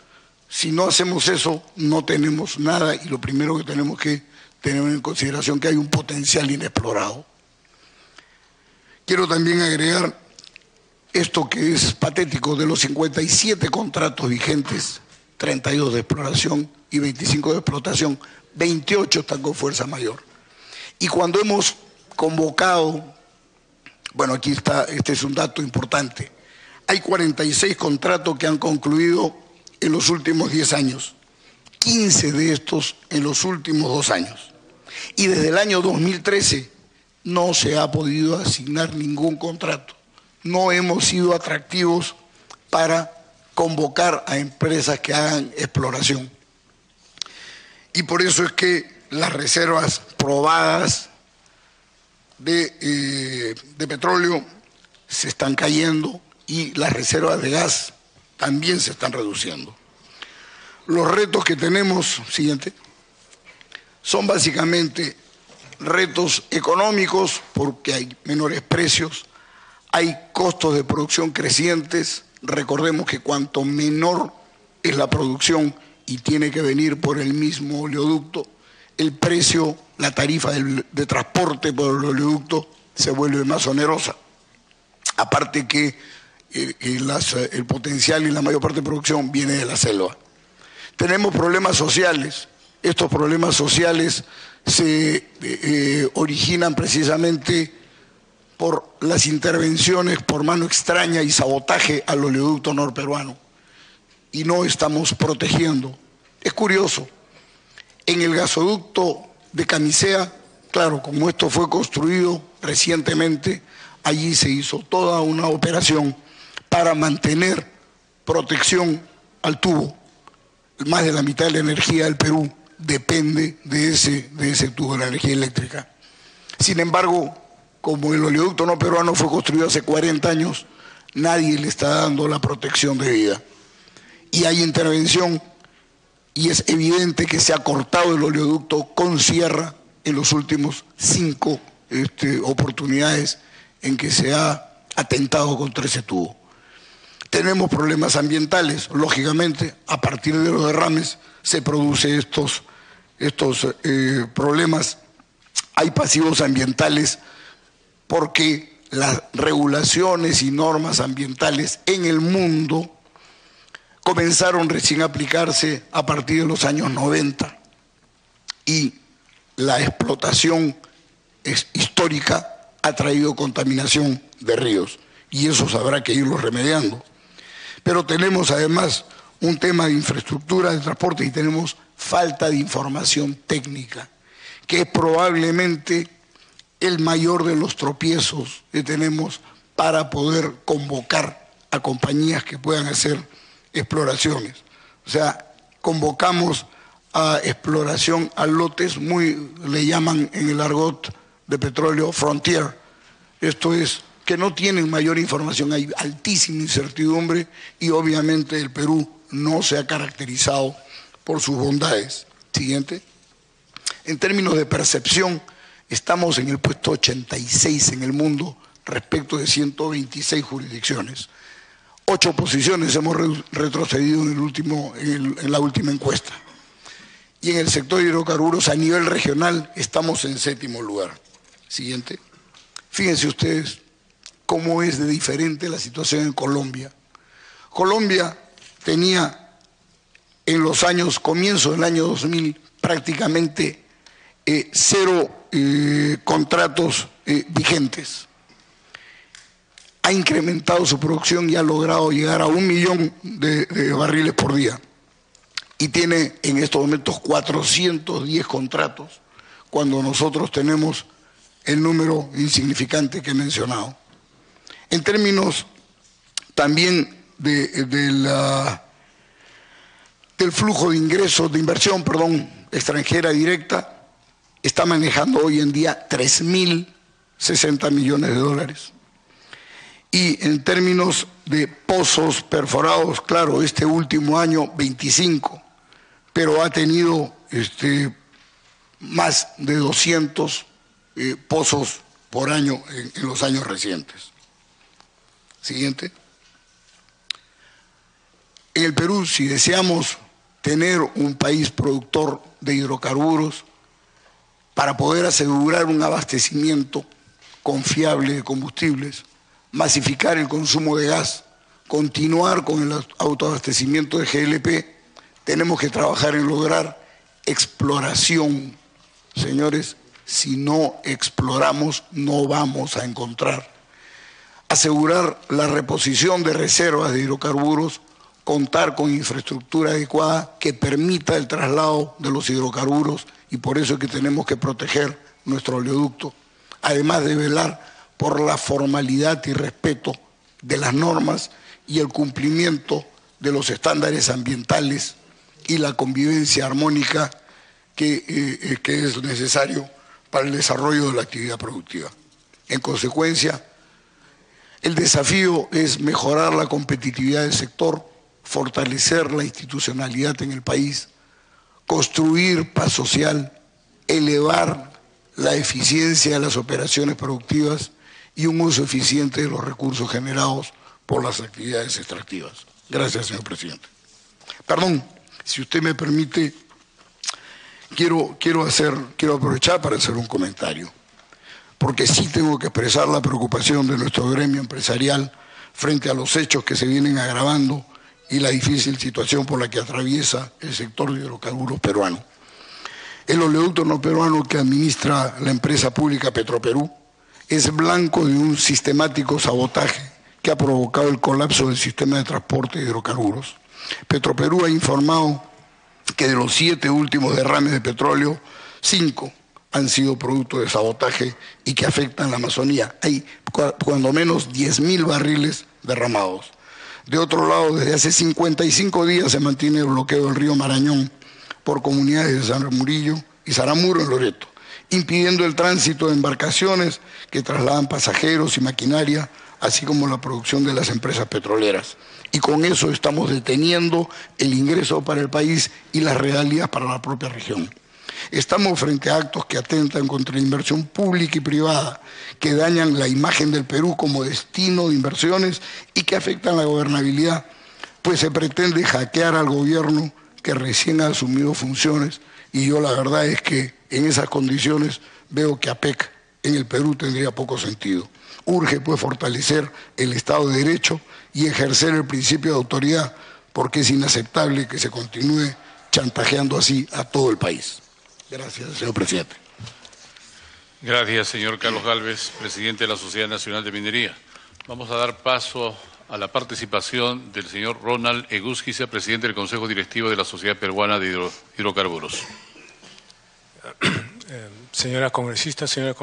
Speaker 7: Si no hacemos eso, no tenemos nada y lo primero que tenemos que tener en consideración que hay un potencial inexplorado. Quiero también agregar esto que es patético: de los 57 contratos vigentes, 32 de exploración y 25 de explotación, 28 están con fuerza mayor. Y cuando hemos convocado, bueno, aquí está, este es un dato importante, hay 46 contratos que han concluido en los últimos 10 años, 15 de estos en los últimos 2 años. Y desde el año 2013 no se ha podido asignar ningún contrato. No hemos sido atractivos para convocar a empresas que hagan exploración. Y por eso es que las reservas probadas de petróleo se están cayendo y las reservas de gas también se están reduciendo. Los retos que tenemos, siguiente, son básicamente retos económicos porque hay menores precios, hay costos de producción crecientes. Recordemos que cuanto menor es la producción y tiene que venir por el mismo oleoducto, el precio, la tarifa de transporte por el oleoducto se vuelve más onerosa. Aparte que el potencial y la mayor parte de producción viene de la selva. Tenemos problemas sociales. Estos problemas sociales se originan precisamente por las intervenciones por mano extraña y sabotaje al oleoducto norperuano. Y no estamos protegiendo. Es curioso, en el gasoducto de Camisea, claro, como esto fue construido recientemente, allí se hizo toda una operación para mantener protección al tubo. Más de la mitad de la energía del Perú depende de ese tubo de la energía eléctrica. Sin embargo, como el oleoducto no peruano fue construido hace 40 años, nadie le está dando la protección debida. Y hay intervención, y es evidente que se ha cortado el oleoducto con sierra en los últimos 5 oportunidades en que se ha atentado contra ese tubo. Tenemos problemas ambientales, lógicamente, a partir de los derrames se producen estos problemas. Hay pasivos ambientales porque las regulaciones y normas ambientales en el mundo comenzaron recién a aplicarse a partir de los años 90 y la explotación histórica ha traído contaminación de ríos y eso habrá que irlo remediando. Pero tenemos además un tema de infraestructura de transporte y tenemos falta de información técnica, que es probablemente el mayor de los tropiezos que tenemos para poder convocar a compañías que puedan hacer exploraciones. O sea, convocamos a exploración a lotes le llaman en el argot de petróleo frontier. Esto es que no tienen mayor información, hay altísima incertidumbre y obviamente el Perú no se ha caracterizado por sus bondades. Siguiente. En términos de percepción, estamos en el puesto 86 en el mundo respecto de 126 jurisdicciones. 8 posiciones hemos retrocedido en la última encuesta. Y en el sector de hidrocarburos a nivel regional estamos en 7º lugar. Siguiente. Fíjense ustedes cómo es de diferente la situación en Colombia. Colombia tenía en los comienzo del año 2000, prácticamente 0 contratos vigentes. Ha incrementado su producción y ha logrado llegar a 1 millón de barriles por día. Y tiene en estos momentos 410 contratos, cuando nosotros tenemos el número insignificante que he mencionado. En términos también del flujo de ingresos, de inversión, extranjera directa, está manejando hoy en día 3.060 millones de dólares. Y en términos de pozos perforados, claro, este último año 25, pero ha tenido más de 200 pozos por año en los años recientes. Siguiente. En el Perú, si deseamos tener un país productor de hidrocarburos, para poder asegurar un abastecimiento confiable de combustibles, masificar el consumo de gas, continuar con el autoabastecimiento de GLP, tenemos que trabajar en lograr exploración. Señores, si no exploramos, no vamos a encontrar. Asegurar la reposición de reservas de hidrocarburos, contar con infraestructura adecuada que permita el traslado de los hidrocarburos y por eso es que tenemos que proteger nuestro oleoducto, además de velar por la formalidad y respeto de las normas y el cumplimiento de los estándares ambientales y la convivencia armónica que es necesario para el desarrollo de la actividad productiva. En consecuencia, el desafío es mejorar la competitividad del sector, fortalecer la institucionalidad en el país, construir paz social, elevar la eficiencia de las operaciones productivas y un uso eficiente de los recursos generados por las actividades extractivas. Gracias, señor presidente. Perdón, si usted me permite, quiero aprovechar para hacer un comentario, porque sí tengo que expresar la preocupación de nuestro gremio empresarial frente a los hechos que se vienen agravando y la difícil situación por la que atraviesa el sector de hidrocarburos peruano. El oleoducto no peruano que administra la empresa pública Petroperú es blanco de un sistemático sabotaje que ha provocado el colapso del sistema de transporte de hidrocarburos. Petroperú ha informado que de los 7 últimos derrames de petróleo, 5 han sido producto de sabotaje y que afectan la Amazonía. Hay cuando menos 10.000 barriles derramados. De otro lado, desde hace 55 días se mantiene el bloqueo del río Marañón por comunidades de San Murillo y Saramuro en Loreto, impidiendo el tránsito de embarcaciones que trasladan pasajeros y maquinaria, así como la producción de las empresas petroleras. Y con eso estamos deteniendo el ingreso para el país y las regalías para la propia región. Estamos frente a actos que atentan contra la inversión pública y privada, que dañan la imagen del Perú como destino de inversiones y que afectan la gobernabilidad, pues se pretende hackear al gobierno que recién ha asumido funciones, y yo la verdad es que en esas condiciones veo que APEC en el Perú tendría poco sentido. Urge pues fortalecer el Estado de Derecho y ejercer el principio de autoridad, porque es inaceptable que se continúe chantajeando así a todo el país. Gracias, señor presidente.
Speaker 3: Gracias, señor Carlos Gálvez, presidente de la Sociedad Nacional de Minería. Vamos a dar paso a la participación del señor Ronald Egusquiza, presidente del Consejo Directivo de la Sociedad Peruana de Hidrocarburos.
Speaker 8: Señoras congresistas, señor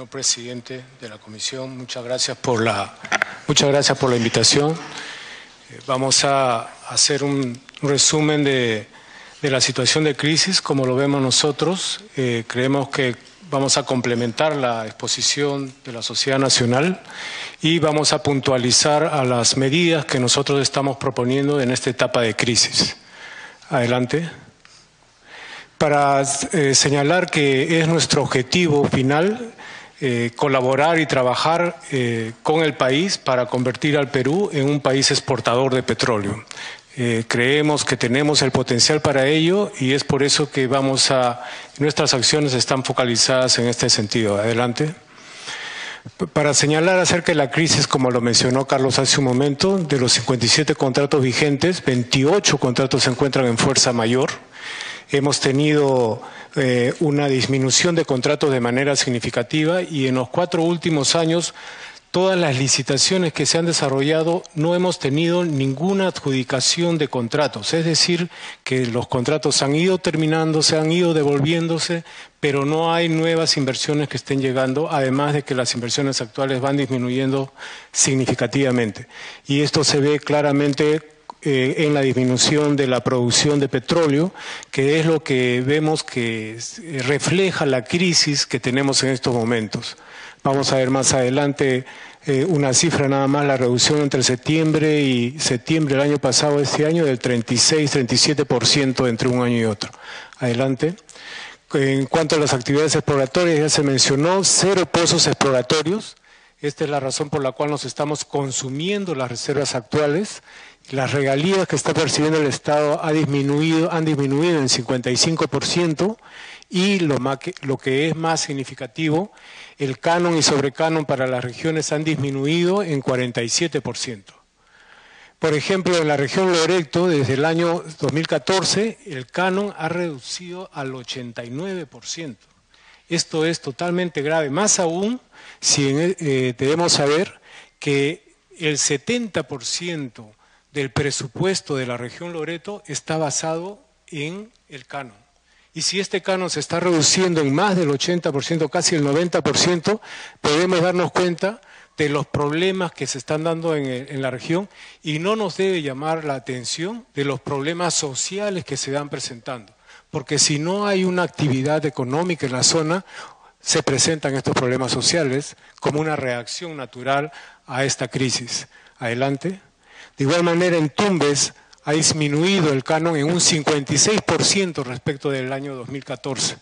Speaker 8: presidente de la comisión, muchas gracias por la invitación. Vamos a hacer un resumen de la situación de crisis, como lo vemos nosotros. Creemos que vamos a complementar la exposición de la Sociedad Nacional y vamos a puntualizar a las medidas que nosotros estamos proponiendo en esta etapa de crisis. Adelante. Para señalar que es nuestro objetivo final colaborar y trabajar con el país para convertir al Perú en un país exportador de petróleo. Creemos que tenemos el potencial para ello y es por eso que nuestras acciones están focalizadas en este sentido. Adelante. Para señalar acerca de la crisis, como lo mencionó Carlos hace un momento, de los 57 contratos vigentes, 28 contratos se encuentran en fuerza mayor. Hemos tenido una disminución de contratos de manera significativa y en los 4 últimos años todas las licitaciones que se han desarrollado no hemos tenido ninguna adjudicación de contratos, es decir, que los contratos han ido terminando, se han ido devolviéndose, pero no hay nuevas inversiones que estén llegando, además de que las inversiones actuales van disminuyendo significativamente. Y esto se ve claramente en la disminución de la producción de petróleo, que es lo que vemos que refleja la crisis que tenemos en estos momentos. Vamos a ver más adelante una cifra nada más, la reducción entre septiembre y septiembre del año pasado, este año, del 36-37% entre un año y otro. Adelante. En cuanto a las actividades exploratorias, ya se mencionó, 0 pozos exploratorios. Esta es la razón por la cual nos estamos consumiendo las reservas actuales. Las regalías que está percibiendo el Estado han disminuido en 55%. Y lo que es más significativo, el canon y sobrecanon para las regiones han disminuido en 47%. Por ejemplo, en la región Loreto, desde el año 2014, el canon ha reducido al 89%. Esto es totalmente grave, más aún si debemos saber que el 70% del presupuesto de la región Loreto está basado en el canon. Y si este canon se está reduciendo en más del 80%, casi el 90%, podemos darnos cuenta de los problemas que se están dando en la región y no nos debe llamar la atención de los problemas sociales que se van presentando. Porque si no hay una actividad económica en la zona, se presentan estos problemas sociales como una reacción natural a esta crisis. Adelante. De igual manera, en Tumbes ha disminuido el canon en un 56% respecto del año 2014.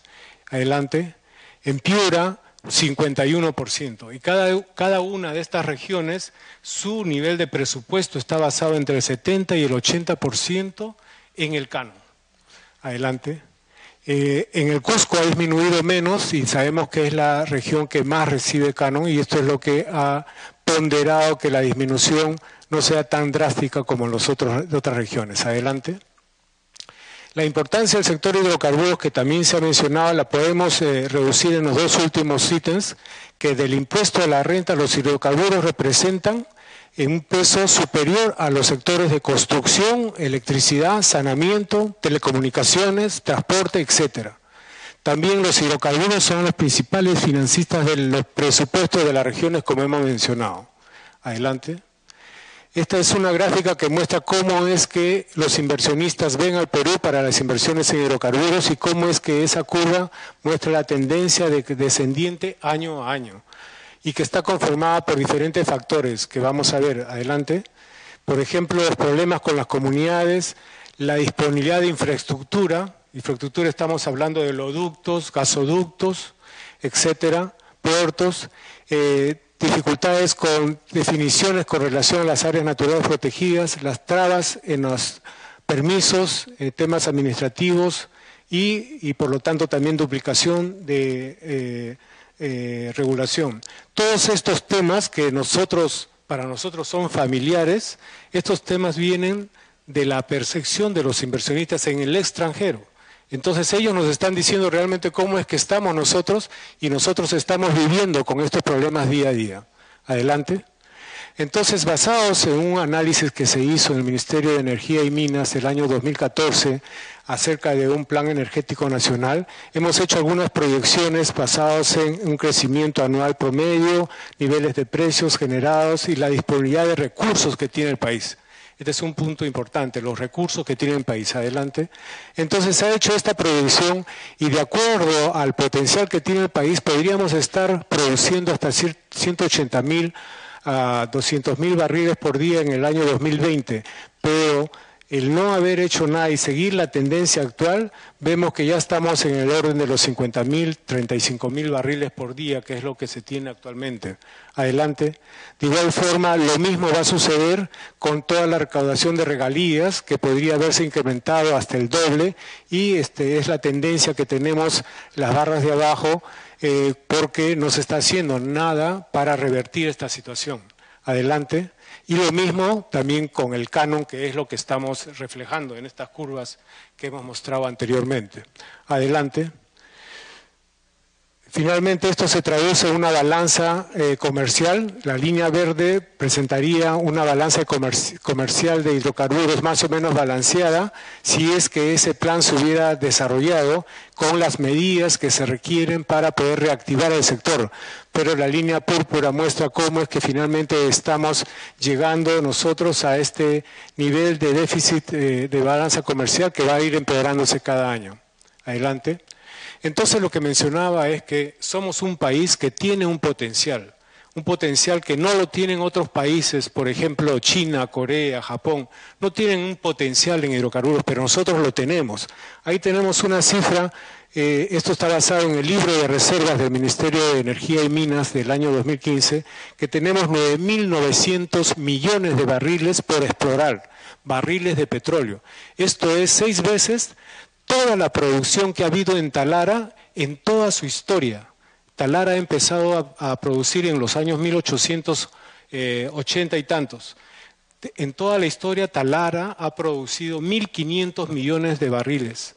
Speaker 8: Adelante. En Piura, 51%. Y cada una de estas regiones, su nivel de presupuesto está basado entre el 70 y el 80% en el canon. Adelante. En el Cusco ha disminuido menos y sabemos que es la región que más recibe canon y esto es lo que ha ponderado que la disminución no sea tan drástica como en las otras regiones. Adelante. La importancia del sector hidrocarburos, que también se ha mencionado, la podemos reducir en los dos últimos ítems, que del impuesto a la renta los hidrocarburos representan en un peso superior a los sectores de construcción, electricidad, saneamiento, telecomunicaciones, transporte, etc. También los hidrocarburos son los principales financistas de los presupuestos de las regiones, como hemos mencionado. Adelante. Esta es una gráfica que muestra cómo es que los inversionistas ven al Perú para las inversiones en hidrocarburos y cómo es que esa curva muestra la tendencia descendiente año a año y que está conformada por diferentes factores que vamos a ver adelante. Por ejemplo, los problemas con las comunidades, la disponibilidad de infraestructura. Infraestructura estamos hablando de oleoductos, gasoductos, etcétera, puertos, dificultades con definiciones con relación a las áreas naturales protegidas, las trabas en los permisos, temas administrativos y por lo tanto también duplicación de regulación. Todos estos temas que para nosotros son familiares, estos temas vienen de la percepción de los inversionistas en el extranjero. Entonces ellos nos están diciendo realmente cómo es que estamos nosotros y nosotros estamos viviendo con estos problemas día a día. Adelante. Entonces, basados en un análisis que se hizo en el Ministerio de Energía y Minas el año 2014 acerca de un plan energético nacional, hemos hecho algunas proyecciones basadas en un crecimiento anual promedio, niveles de precios generados y la disponibilidad de recursos que tiene el país. Este es un punto importante, los recursos que tiene el país. Adelante. Entonces se ha hecho esta proyección y de acuerdo al potencial que tiene el país podríamos estar produciendo hasta 180.000 a 200.000 barriles por día en el año 2020, pero el no haber hecho nada y seguir la tendencia actual, vemos que ya estamos en el orden de los 50.000, 35.000 barriles por día, que es lo que se tiene actualmente. Adelante. De igual forma, lo mismo va a suceder con toda la recaudación de regalías, que podría haberse incrementado hasta el doble, y es la tendencia que tenemos las barras de abajo, porque no se está haciendo nada para revertir esta situación. Adelante. Y lo mismo también con el canon, que es lo que estamos reflejando en estas curvas que hemos mostrado anteriormente. Adelante. Finalmente, esto se traduce en una balanza comercial. La línea verde presentaría una balanza comercial de hidrocarburos más o menos balanceada si es que ese plan se hubiera desarrollado con las medidas que se requieren para poder reactivar el sector. Pero la línea púrpura muestra cómo es que finalmente estamos llegando nosotros a este nivel de déficit de balanza comercial que va a ir empeorándose cada año. Adelante. Entonces lo que mencionaba es que somos un país que tiene un potencial que no lo tienen otros países, por ejemplo China, Corea, Japón, no tienen un potencial en hidrocarburos, pero nosotros lo tenemos. Ahí tenemos una cifra, esto está basado en el libro de reservas del Ministerio de Energía y Minas del año 2015, que tenemos 9.900 millones de barriles por explorar, barriles de petróleo. Esto es 6 veces toda la producción que ha habido en Talara en toda su historia. Talara ha empezado a producir en los años 1880 y tantos. En toda la historia Talara ha producido 1.500 millones de barriles.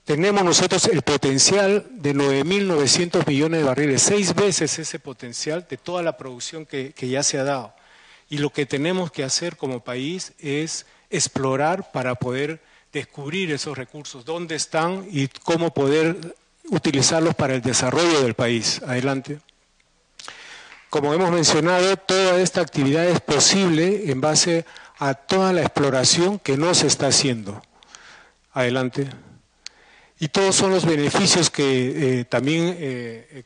Speaker 8: Tenemos nosotros el potencial de 9.900 millones de barriles, 6 veces ese potencial de toda la producción que ya se ha dado. Y lo que tenemos que hacer como país es explorar para poder descubrir esos recursos, dónde están y cómo poder utilizarlos para el desarrollo del país. Adelante. Como hemos mencionado, toda esta actividad es posible en base a toda la exploración que no se está haciendo. Adelante. Y todos son los beneficios que también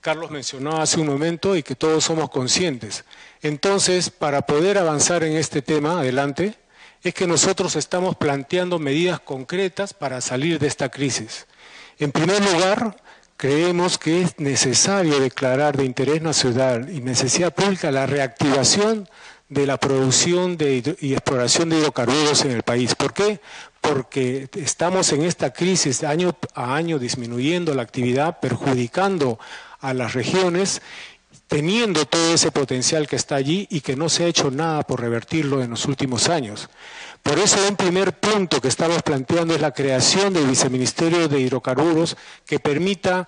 Speaker 8: Carlos mencionó hace un momento y que todos somos conscientes. Entonces, para poder avanzar en este tema, adelante, es que nosotros estamos planteando medidas concretas para salir de esta crisis. En primer lugar, creemos que es necesario declarar de interés nacional y necesidad pública la reactivación de la producción y exploración de hidrocarburos en el país. ¿Por qué? porque estamos en esta crisis año a año disminuyendo la actividad, perjudicando a las regiones, teniendo todo ese potencial que está allí y que no se ha hecho nada por revertirlo en los últimos años. Por eso un primer punto que estamos planteando es la creación del Viceministerio de Hidrocarburos que permita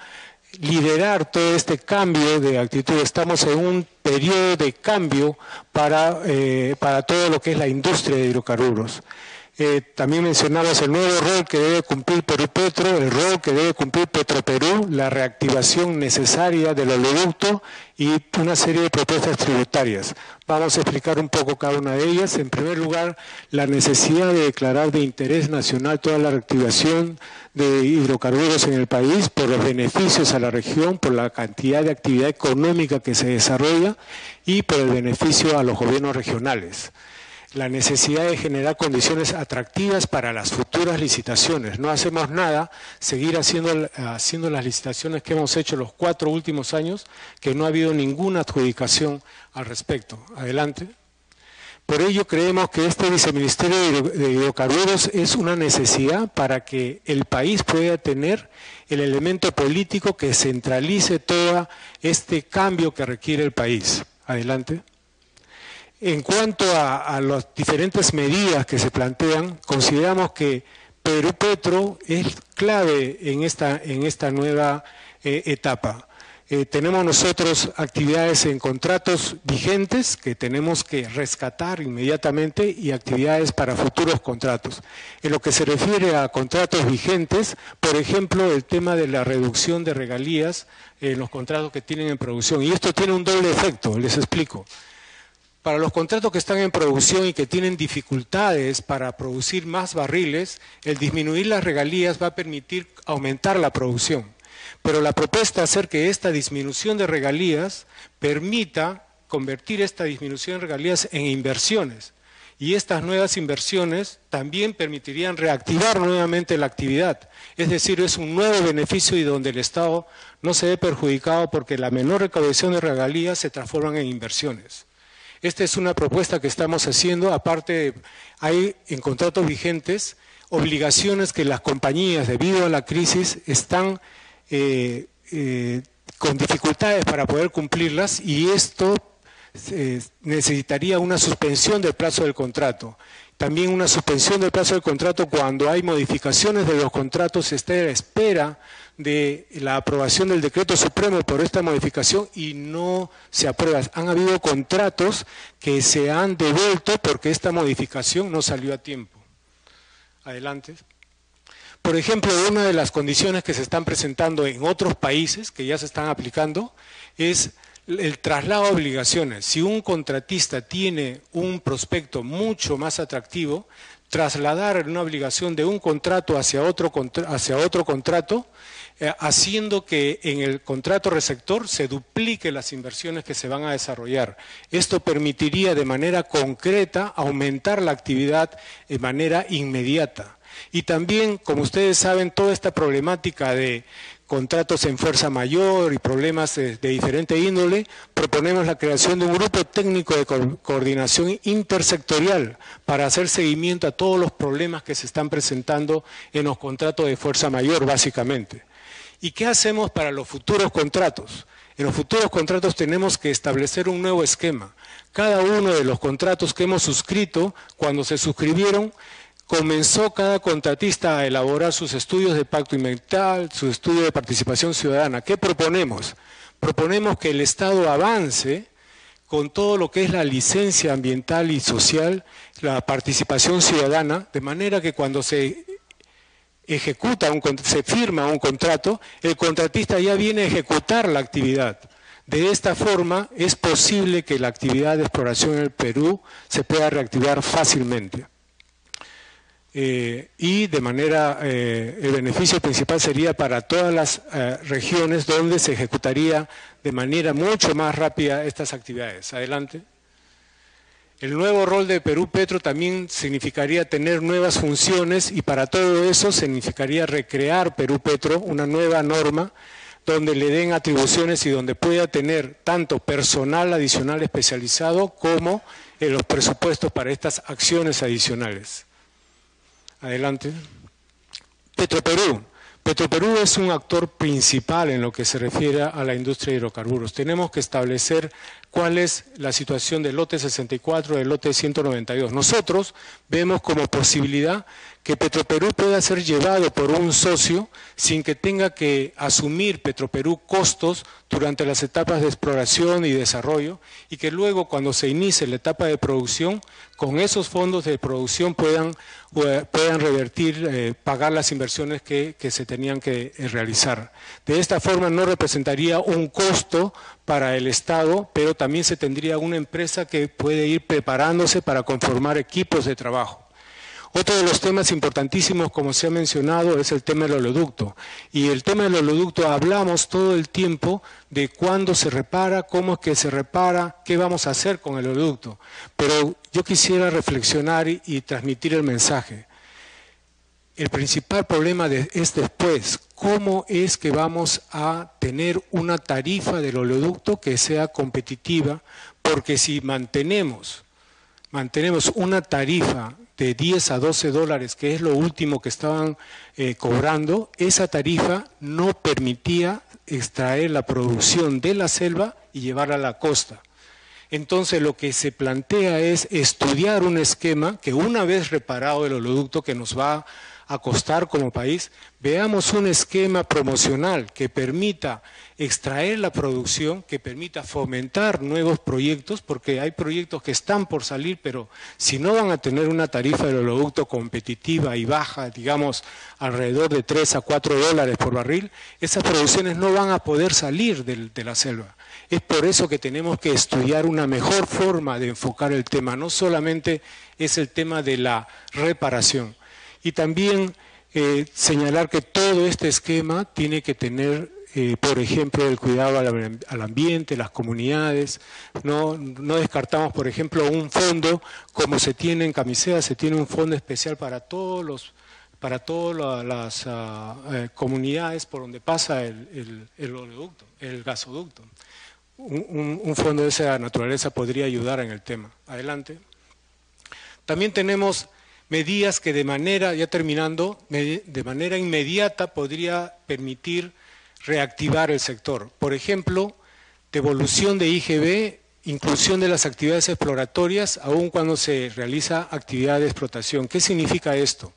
Speaker 8: liderar todo este cambio de actitud. Estamos en un periodo de cambio para todo lo que es la industria de hidrocarburos. También mencionamos el nuevo rol que debe cumplir Perú Petro, el rol que debe cumplir Petroperú, la reactivación necesaria del oleoducto y una serie de propuestas tributarias. Vamos a explicar un poco cada una de ellas. En primer lugar, la necesidad de declarar de interés nacional toda la reactivación de hidrocarburos en el país por los beneficios a la región, por la cantidad de actividad económica que se desarrolla y por el beneficio a los gobiernos regionales. La necesidad de generar condiciones atractivas para las futuras licitaciones. No hacemos nada, seguir haciendo las licitaciones que hemos hecho los 4 últimos años, que no ha habido ninguna adjudicación al respecto. Adelante. Por ello creemos que este Viceministerio de Hidrocarburos es una necesidad para que el país pueda tener el elemento político que centralice todo este cambio que requiere el país. Adelante. En cuanto a las diferentes medidas que se plantean, consideramos que Perú Petro es clave en esta nueva etapa. Tenemos nosotros actividades en contratos vigentes que tenemos que rescatar inmediatamente y actividades para futuros contratos. En lo que se refiere a contratos vigentes, por ejemplo, el tema de la reducción de regalías en los contratos que tienen en producción. Y esto tiene un doble efecto, les explico. Para los contratos que están en producción y que tienen dificultades para producir más barriles, el disminuir las regalías va a permitir aumentar la producción. Pero la propuesta es hacer que esta disminución de regalías permita convertir esta disminución de regalías en inversiones. Y estas nuevas inversiones también permitirían reactivar nuevamente la actividad. Es decir, es un nuevo beneficio y donde el Estado no se ve perjudicado porque la menor recaudación de regalías se transforman en inversiones. Esta es una propuesta que estamos haciendo, aparte hay en contratos vigentes obligaciones que las compañías debido a la crisis están con dificultades para poder cumplirlas y esto necesitaría una suspensión del plazo del contrato. También una suspensión del plazo del contrato cuando hay modificaciones de los contratos, se está a la espera de la aprobación del decreto supremo por esta modificación y no se aprueba. Han habido contratos que se han devuelto porque esta modificación no salió a tiempo. Adelante. Por ejemplo, una de las condiciones que se están presentando en otros países que ya se están aplicando es el traslado de obligaciones. Si un contratista tiene un prospecto mucho más atractivo, trasladar una obligación de un contrato hacia otro contrato, haciendo que en el contrato receptor se duplique las inversiones que se van a desarrollar. Esto permitiría de manera concreta aumentar la actividad de manera inmediata. Y también, como ustedes saben, toda esta problemática de contratos en fuerza mayor y problemas de diferente índole, proponemos la creación de un grupo técnico de coordinación intersectorial para hacer seguimiento a todos los problemas que se están presentando en los contratos de fuerza mayor, básicamente. ¿Y qué hacemos para los futuros contratos? En los futuros contratos tenemos que establecer un nuevo esquema. Cada uno de los contratos que hemos suscrito, cuando se suscribieron, comenzó cada contratista a elaborar sus estudios de pacto ambiental, su estudio de participación ciudadana. ¿Qué proponemos? Proponemos que el Estado avance con todo lo que es la licencia ambiental y social, la participación ciudadana, de manera que cuando se firma un contrato, el contratista ya viene a ejecutar la actividad. De esta forma es posible que la actividad de exploración en el Perú se pueda reactivar fácilmente. Y de manera, el beneficio principal sería para todas las regiones donde se ejecutaría de manera mucho más rápida estas actividades. Adelante. El nuevo rol de Perú Petro también significaría tener nuevas funciones y para todo eso significaría recrear Perú Petro, una nueva norma donde le den atribuciones y donde pueda tener tanto personal adicional especializado como los presupuestos para estas acciones adicionales. Adelante. Petroperú. Petroperú es un actor principal en lo que se refiere a la industria de hidrocarburos. Tenemos que establecer cuál es la situación del lote 64 y del lote 192. Nosotros vemos como posibilidad que Petroperú pueda ser llevado por un socio sin que tenga que asumir Petroperú costos durante las etapas de exploración y desarrollo, y que luego, cuando se inicie la etapa de producción, con esos fondos de producción puedan revertir, pagar las inversiones que se tenían que realizar. De esta forma no representaría un costo para el Estado, pero también se tendría una empresa que puede ir preparándose para conformar equipos de trabajo. Otro de los temas importantísimos, como se ha mencionado, es el tema del oleoducto. Y el tema del oleoducto hablamos todo el tiempo de cuándo se repara, cómo es que se repara, qué vamos a hacer con el oleoducto. Pero yo quisiera reflexionar y transmitir el mensaje. El principal problema es después, cómo es que vamos a tener una tarifa del oleoducto que sea competitiva, porque si mantenemos una tarifa de 10 a 12 dólares, que es lo último que estaban cobrando, esa tarifa no permitía extraer la producción de la selva y llevarla a la costa. Entonces lo que se plantea es estudiar un esquema que, una vez reparado el oleoducto, que nos va a costar como país, veamos un esquema promocional que permita extraer la producción, que permita fomentar nuevos proyectos, porque hay proyectos que están por salir, pero si no van a tener una tarifa del oleoducto competitiva y baja, digamos alrededor de 3 a 4 dólares por barril, esas producciones no van a poder salir de la selva. Es por eso que tenemos que estudiar una mejor forma de enfocar el tema, no solamente es el tema de la reparación. Y también señalar que todo este esquema tiene que tener, por ejemplo, el cuidado al ambiente, las comunidades. No descartamos, por ejemplo, un fondo, como se tiene en Camisea, se tiene un fondo especial para todas las comunidades por donde pasa el oleoducto, el gasoducto. Un fondo de esa naturaleza podría ayudar en el tema. Adelante. También tenemos medidas que de manera inmediata podría permitir reactivar el sector. Por ejemplo, devolución de IGB, inclusión de las actividades exploratorias, aun cuando se realiza actividad de explotación. ¿Qué significa esto?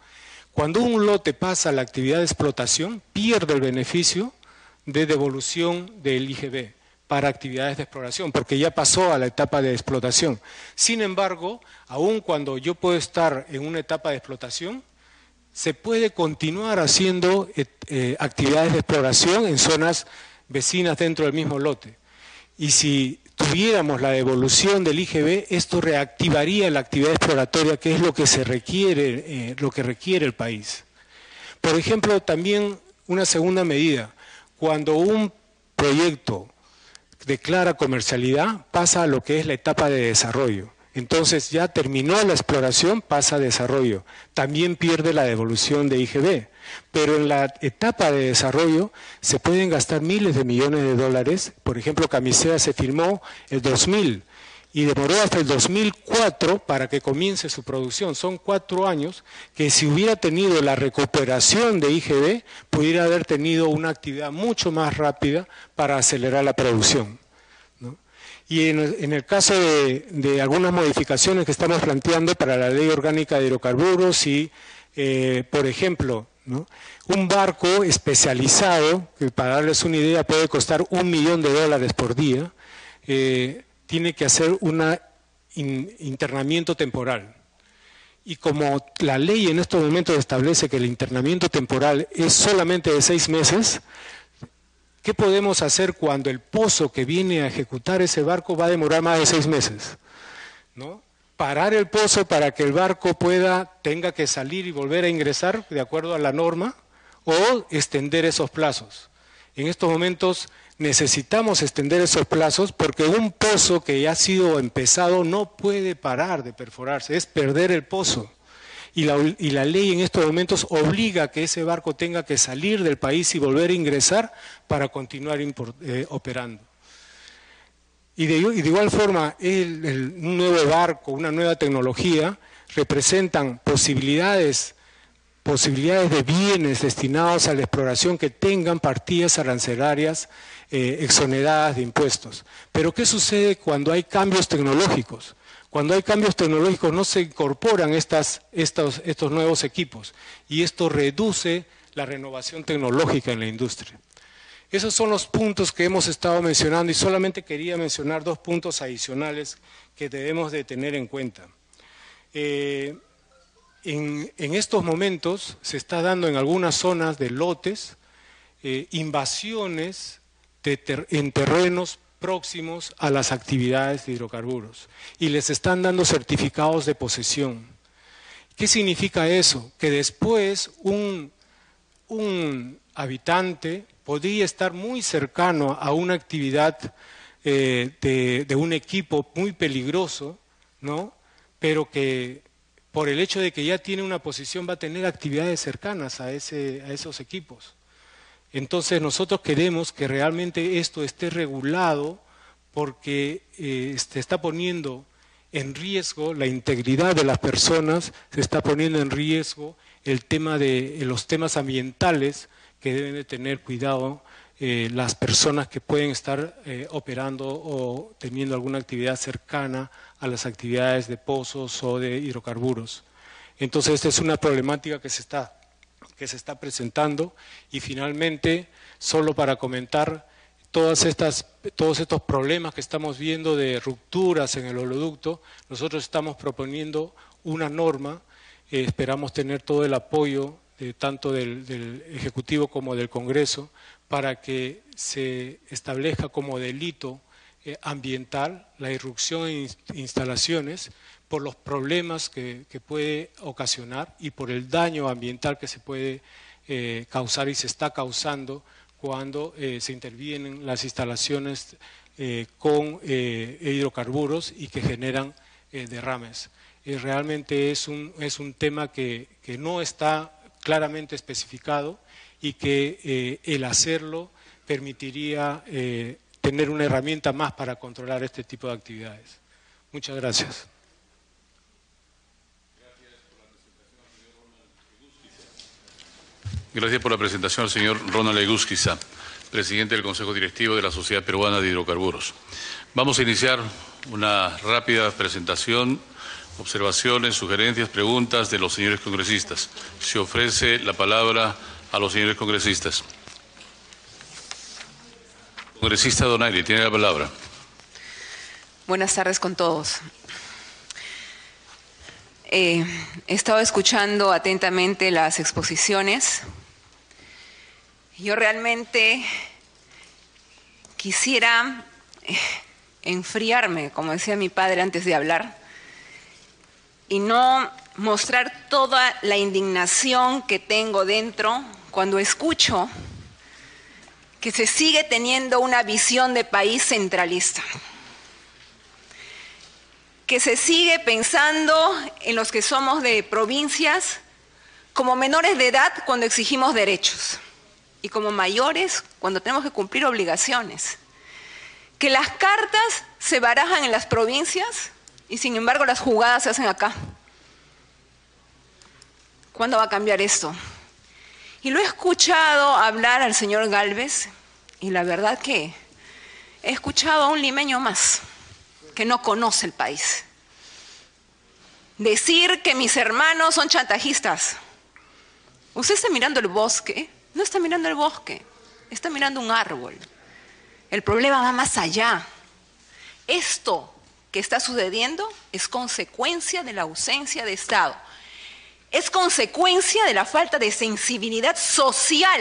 Speaker 8: Cuando un lote pasa a la actividad de explotación, pierde el beneficio de devolución del IGB para actividades de exploración, porque ya pasó a la etapa de explotación. Sin embargo, aun cuando yo puedo estar en una etapa de explotación, se puede continuar haciendo actividades de exploración en zonas vecinas dentro del mismo lote. Y si tuviéramos la devolución del IGB, esto reactivaría la actividad exploratoria, que es lo que se requiere, lo que requiere el país. Por ejemplo, también una segunda medida, cuando un proyecto declara comercialidad, pasa a lo que es la etapa de desarrollo. Entonces ya terminó la exploración, pasa a desarrollo. También pierde la devolución de IGB. Pero en la etapa de desarrollo se pueden gastar miles de millones de dólares. Por ejemplo, Camisea se firmó el 2000 y demoró hasta el 2004 para que comience su producción. Son 4 años que, si hubiera tenido la recuperación de IGB, pudiera haber tenido una actividad mucho más rápida para acelerar la producción, ¿no? Y en el caso de algunas modificaciones que estamos planteando para la Ley Orgánica de Hidrocarburos y, por ejemplo, ¿no?, un barco especializado, que para darles una idea puede costar $1 millón por día, tiene que hacer un internamiento temporal. Y como la ley en estos momentos establece que el internamiento temporal es solamente de 6 meses, ¿qué podemos hacer cuando el pozo que viene a ejecutar ese barco va a demorar más de 6 meses? ¿No? Parar el pozo para que el barco tenga que salir y volver a ingresar de acuerdo a la norma, o extender esos plazos. En estos momentos necesitamos extender esos plazos, porque un pozo que ya ha sido empezado no puede parar de perforarse, es perder el pozo. Y la ley en estos momentos obliga a que ese barco tenga que salir del país y volver a ingresar para continuar operando. Y de igual forma, un nuevo barco, una nueva tecnología, representan posibilidades posibilidades de bienes destinados a la exploración que tengan partidas arancelarias exoneradas de impuestos. Pero ¿qué sucede cuando hay cambios tecnológicos? Cuando hay cambios tecnológicos no se incorporan estos nuevos equipos y esto reduce la renovación tecnológica en la industria. Esos son los puntos que hemos estado mencionando y solamente quería mencionar 2 puntos adicionales que debemos de tener en cuenta. En estos momentos se está dando en algunas zonas de lotes invasiones en terrenos próximos a las actividades de hidrocarburos y les están dando certificados de posesión. ¿Qué significa eso? Que después un habitante podría estar muy cercano a una actividad de un equipo muy peligroso, ¿no? Pero que por el hecho de que ya tiene una posesión va a tener actividades cercanas a esos equipos. Entonces nosotros queremos que realmente esto esté regulado porque se está poniendo en riesgo la integridad de las personas, se está poniendo en riesgo el tema de los temas ambientales que deben de tener cuidado las personas que pueden estar operando o teniendo alguna actividad cercana a las actividades de pozos o de hidrocarburos. Entonces esta es una problemática que se está presentando y finalmente, solo para comentar, todos estos problemas que estamos viendo de rupturas en el oleoducto, nosotros estamos proponiendo una norma, esperamos tener todo el apoyo tanto del Ejecutivo como del Congreso para que se establezca como delito ambiental la irrupción en instalaciones por los problemas que puede ocasionar y por el daño ambiental que se puede causar y se está causando cuando se intervienen las instalaciones con hidrocarburos y que generan derrames. Realmente es un tema que no está claramente especificado y que el hacerlo permitiría tener una herramienta más para controlar este tipo de actividades. Muchas gracias.
Speaker 3: Gracias por la presentación al señor Ronald Egusquiza, presidente del Consejo Directivo de la Sociedad Peruana de Hidrocarburos. Vamos a iniciar una rápida presentación, observaciones, sugerencias, preguntas de los señores congresistas. Se ofrece la palabra a los señores congresistas. Congresista Donaire, tiene la palabra.
Speaker 9: Buenas tardes con todos. He estado escuchando atentamente las exposiciones. Yo realmente quisiera enfriarme, como decía mi padre antes de hablar, y no mostrar toda la indignación que tengo dentro cuando escucho que se sigue teniendo una visión de país centralista, que se sigue pensando en los que somos de provincias como menores de edad cuando exigimos derechos y como mayores cuando tenemos que cumplir obligaciones, que las cartas se barajan en las provincias y sin embargo las jugadas se hacen acá. ¿Cuándo va a cambiar esto? Y lo he escuchado hablar al señor Gálvez y la verdad que he escuchado a un limeño más que no conoce el país. Decir que mis hermanos son chantajistas. Usted está mirando el bosque, no está mirando el bosque, está mirando un árbol. El problema va más allá. Esto que está sucediendo es consecuencia de la ausencia de Estado. Es consecuencia de la falta de sensibilidad social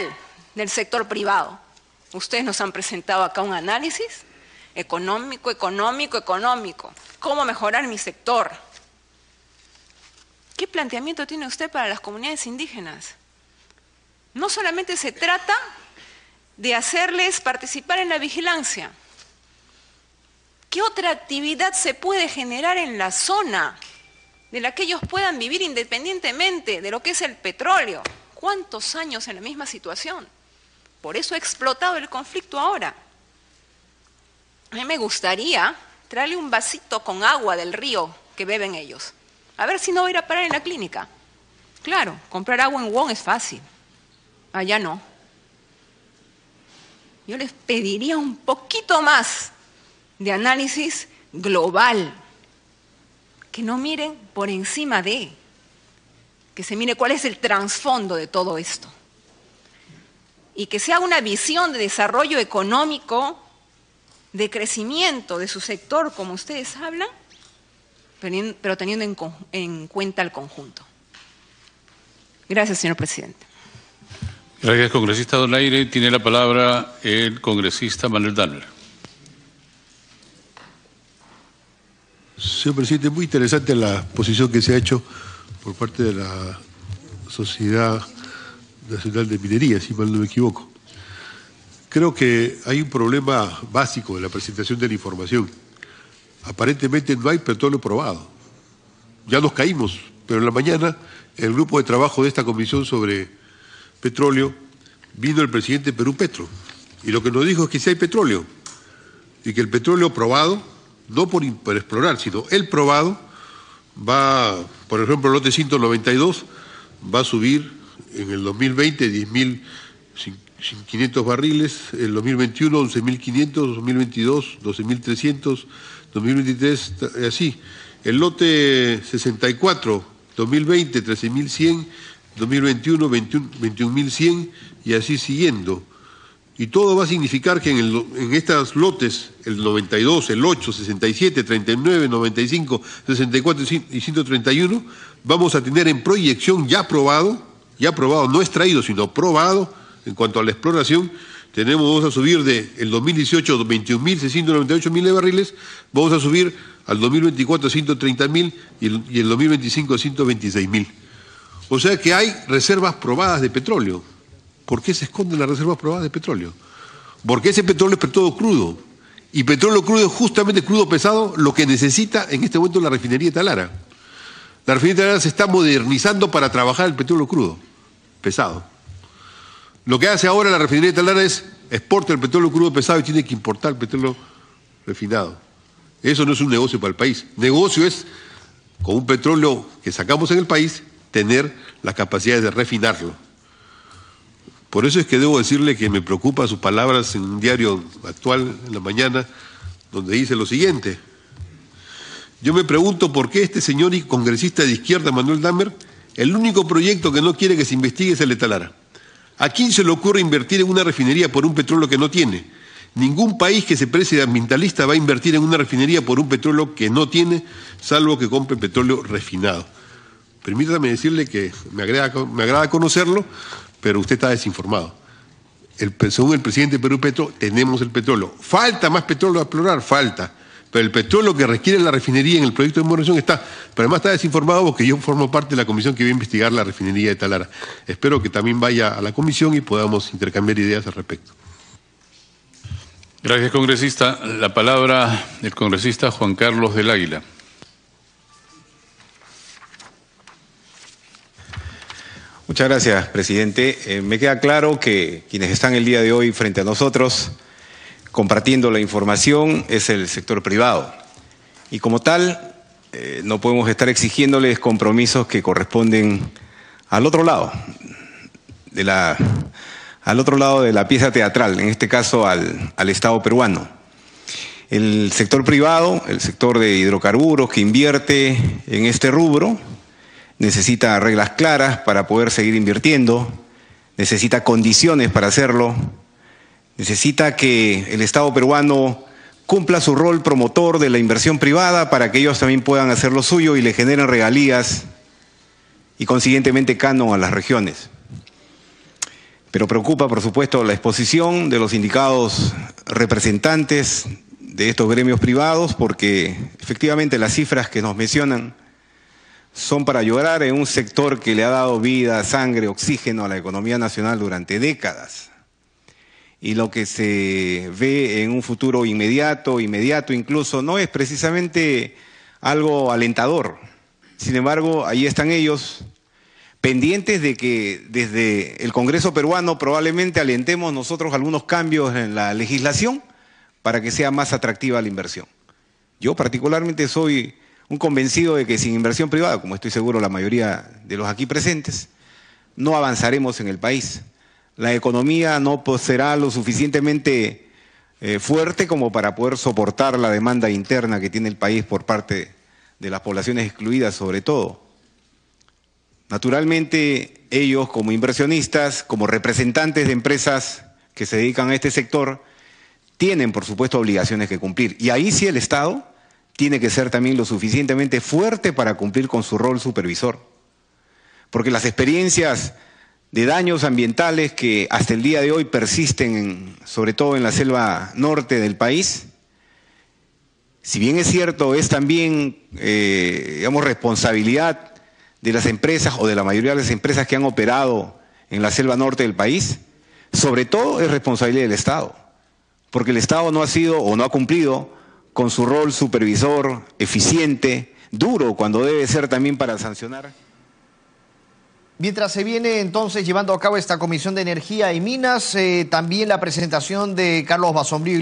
Speaker 9: del sector privado. Ustedes nos han presentado acá un análisis económico. ¿Cómo mejorar mi sector? ¿Qué planteamiento tiene usted para las comunidades indígenas? No solamente se trata de hacerles participar en la vigilancia. ¿Qué otra actividad se puede generar en la zona de la que ellos puedan vivir independientemente de lo que es el petróleo? ¿Cuántos años en la misma situación? Por eso ha explotado el conflicto ahora. A mí me gustaría traerle un vasito con agua del río que beben ellos. A ver si no va a ir a parar en la clínica. Claro, comprar agua en won es fácil. Allá no. Yo les pediría un poquito más de análisis global. Que no miren por encima de, que se mire cuál es el trasfondo de todo esto. Y que sea una visión de desarrollo económico, de crecimiento de su sector, como ustedes hablan, pero teniendo en cuenta el conjunto. Gracias, señor presidente.
Speaker 3: Gracias, congresista Donaire. Tiene la palabra el congresista Manuel Dahmer.
Speaker 10: Señor presidente, muy interesante la posición que se ha hecho por parte de la Sociedad Nacional de Minería, si mal no me equivoco. Creo que hay un problema básico en la presentación de la información. Aparentemente no hay petróleo probado. Ya nos caímos, pero en la mañana el grupo de trabajo de esta comisión sobre petróleo vino el presidente Perú Petro y lo que nos dijo es que sí hay petróleo y que el petróleo probado, no por explorar, sino el probado, va, por ejemplo, el lote 192 va a subir en el 2020 10.500 barriles, en el 2021 11.500, 2022 12.300, 2023 así. El lote 64, 2020 13.100, 2021 21.100 y así siguiendo. Y todo va a significar que en estos lotes, el 92, el 8, 67, 39, 95, 64 y 131, vamos a tener en proyección ya probado, no extraído, sino probado, en cuanto a la exploración, vamos a subir de el 2018 21.698 mil de barriles, vamos a subir al 2024 130.000 y el 2025 126.000. O sea que hay reservas probadas de petróleo. ¿Por qué se esconden las reservas probadas de petróleo? Porque ese petróleo es petróleo crudo. Y petróleo crudo es justamente crudo pesado lo que necesita en este momento la refinería de Talara. La refinería de Talara se está modernizando para trabajar el petróleo crudo, pesado. Lo que hace ahora la refinería de Talara es exporta el petróleo crudo pesado y tiene que importar el petróleo refinado. Eso no es un negocio para el país. Negocio es, con un petróleo que sacamos en el país, tener las capacidades de refinarlo. Por eso es que debo decirle que me preocupa sus palabras en un diario actual en la mañana, donde dice lo siguiente. Yo me pregunto por qué este señor y congresista de izquierda, Manuel Dahmer, el único proyecto que no quiere que se investigue es el de Talara. ¿A quién se le ocurre invertir en una refinería por un petróleo que no tiene? Ningún país que se precie de ambientalista va a invertir en una refinería por un petróleo que no tiene, salvo que compre petróleo refinado. Permítame decirle que me agrada conocerlo, pero usted está desinformado. Según el presidente Perú Petro, tenemos el petróleo. ¿Falta más petróleo a explorar? Falta. Pero el petróleo que requiere la refinería en el proyecto de modernización está. Pero además está desinformado porque yo formo parte de la comisión que va a investigar la refinería de Talara. Espero que también vaya a la comisión y podamos intercambiar ideas al respecto.
Speaker 3: Gracias, congresista. La palabra del congresista Juan Carlos del Águila.
Speaker 11: Muchas gracias, presidente. Me queda claro que quienes están el día de hoy frente a nosotros compartiendo la información es el sector privado. Y como tal, no podemos estar exigiéndoles compromisos que corresponden al otro lado, al otro lado de la pieza teatral, en este caso al Estado peruano. El sector privado, el sector de hidrocarburos que invierte en este rubro, necesita reglas claras para poder seguir invirtiendo, necesita condiciones para hacerlo, necesita que el Estado peruano cumpla su rol promotor de la inversión privada para que ellos también puedan hacer lo suyo y le generen regalías y consiguientemente canon a las regiones. Pero preocupa, por supuesto, la exposición de los sindicados representantes de estos gremios privados porque efectivamente las cifras que nos mencionan son para llorar en un sector que le ha dado vida, sangre, oxígeno a la economía nacional durante décadas. Y lo que se ve en un futuro inmediato incluso, no es precisamente algo alentador. Sin embargo, ahí están ellos, pendientes de que desde el Congreso peruano probablemente alentemos nosotros algunos cambios en la legislación para que sea más atractiva la inversión. Yo particularmente soy un convencido de que sin inversión privada, como estoy seguro la mayoría de los aquí presentes, no avanzaremos en el país. La economía no será lo suficientemente fuerte como para poder soportar la demanda interna que tiene el país por parte de las poblaciones excluidas sobre todo. Naturalmente, ellos como inversionistas, como representantes de empresas que se dedican a este sector, tienen por supuesto obligaciones que cumplir. Y ahí sí el Estado tiene que ser también lo suficientemente fuerte para cumplir con su rol supervisor. Porque las experiencias de daños ambientales que hasta el día de hoy persisten, sobre todo en la selva norte del país, si bien es cierto, es también, digamos, responsabilidad de las empresas o de la mayoría de las empresas que han operado en la selva norte del país, sobre todo es responsabilidad del Estado, porque el Estado no ha sido o no ha cumplido con su rol supervisor, eficiente, duro, cuando debe ser también para sancionar.
Speaker 1: Mientras se viene entonces llevando a cabo esta Comisión de Energía y Minas, también la presentación de Carlos Basombrío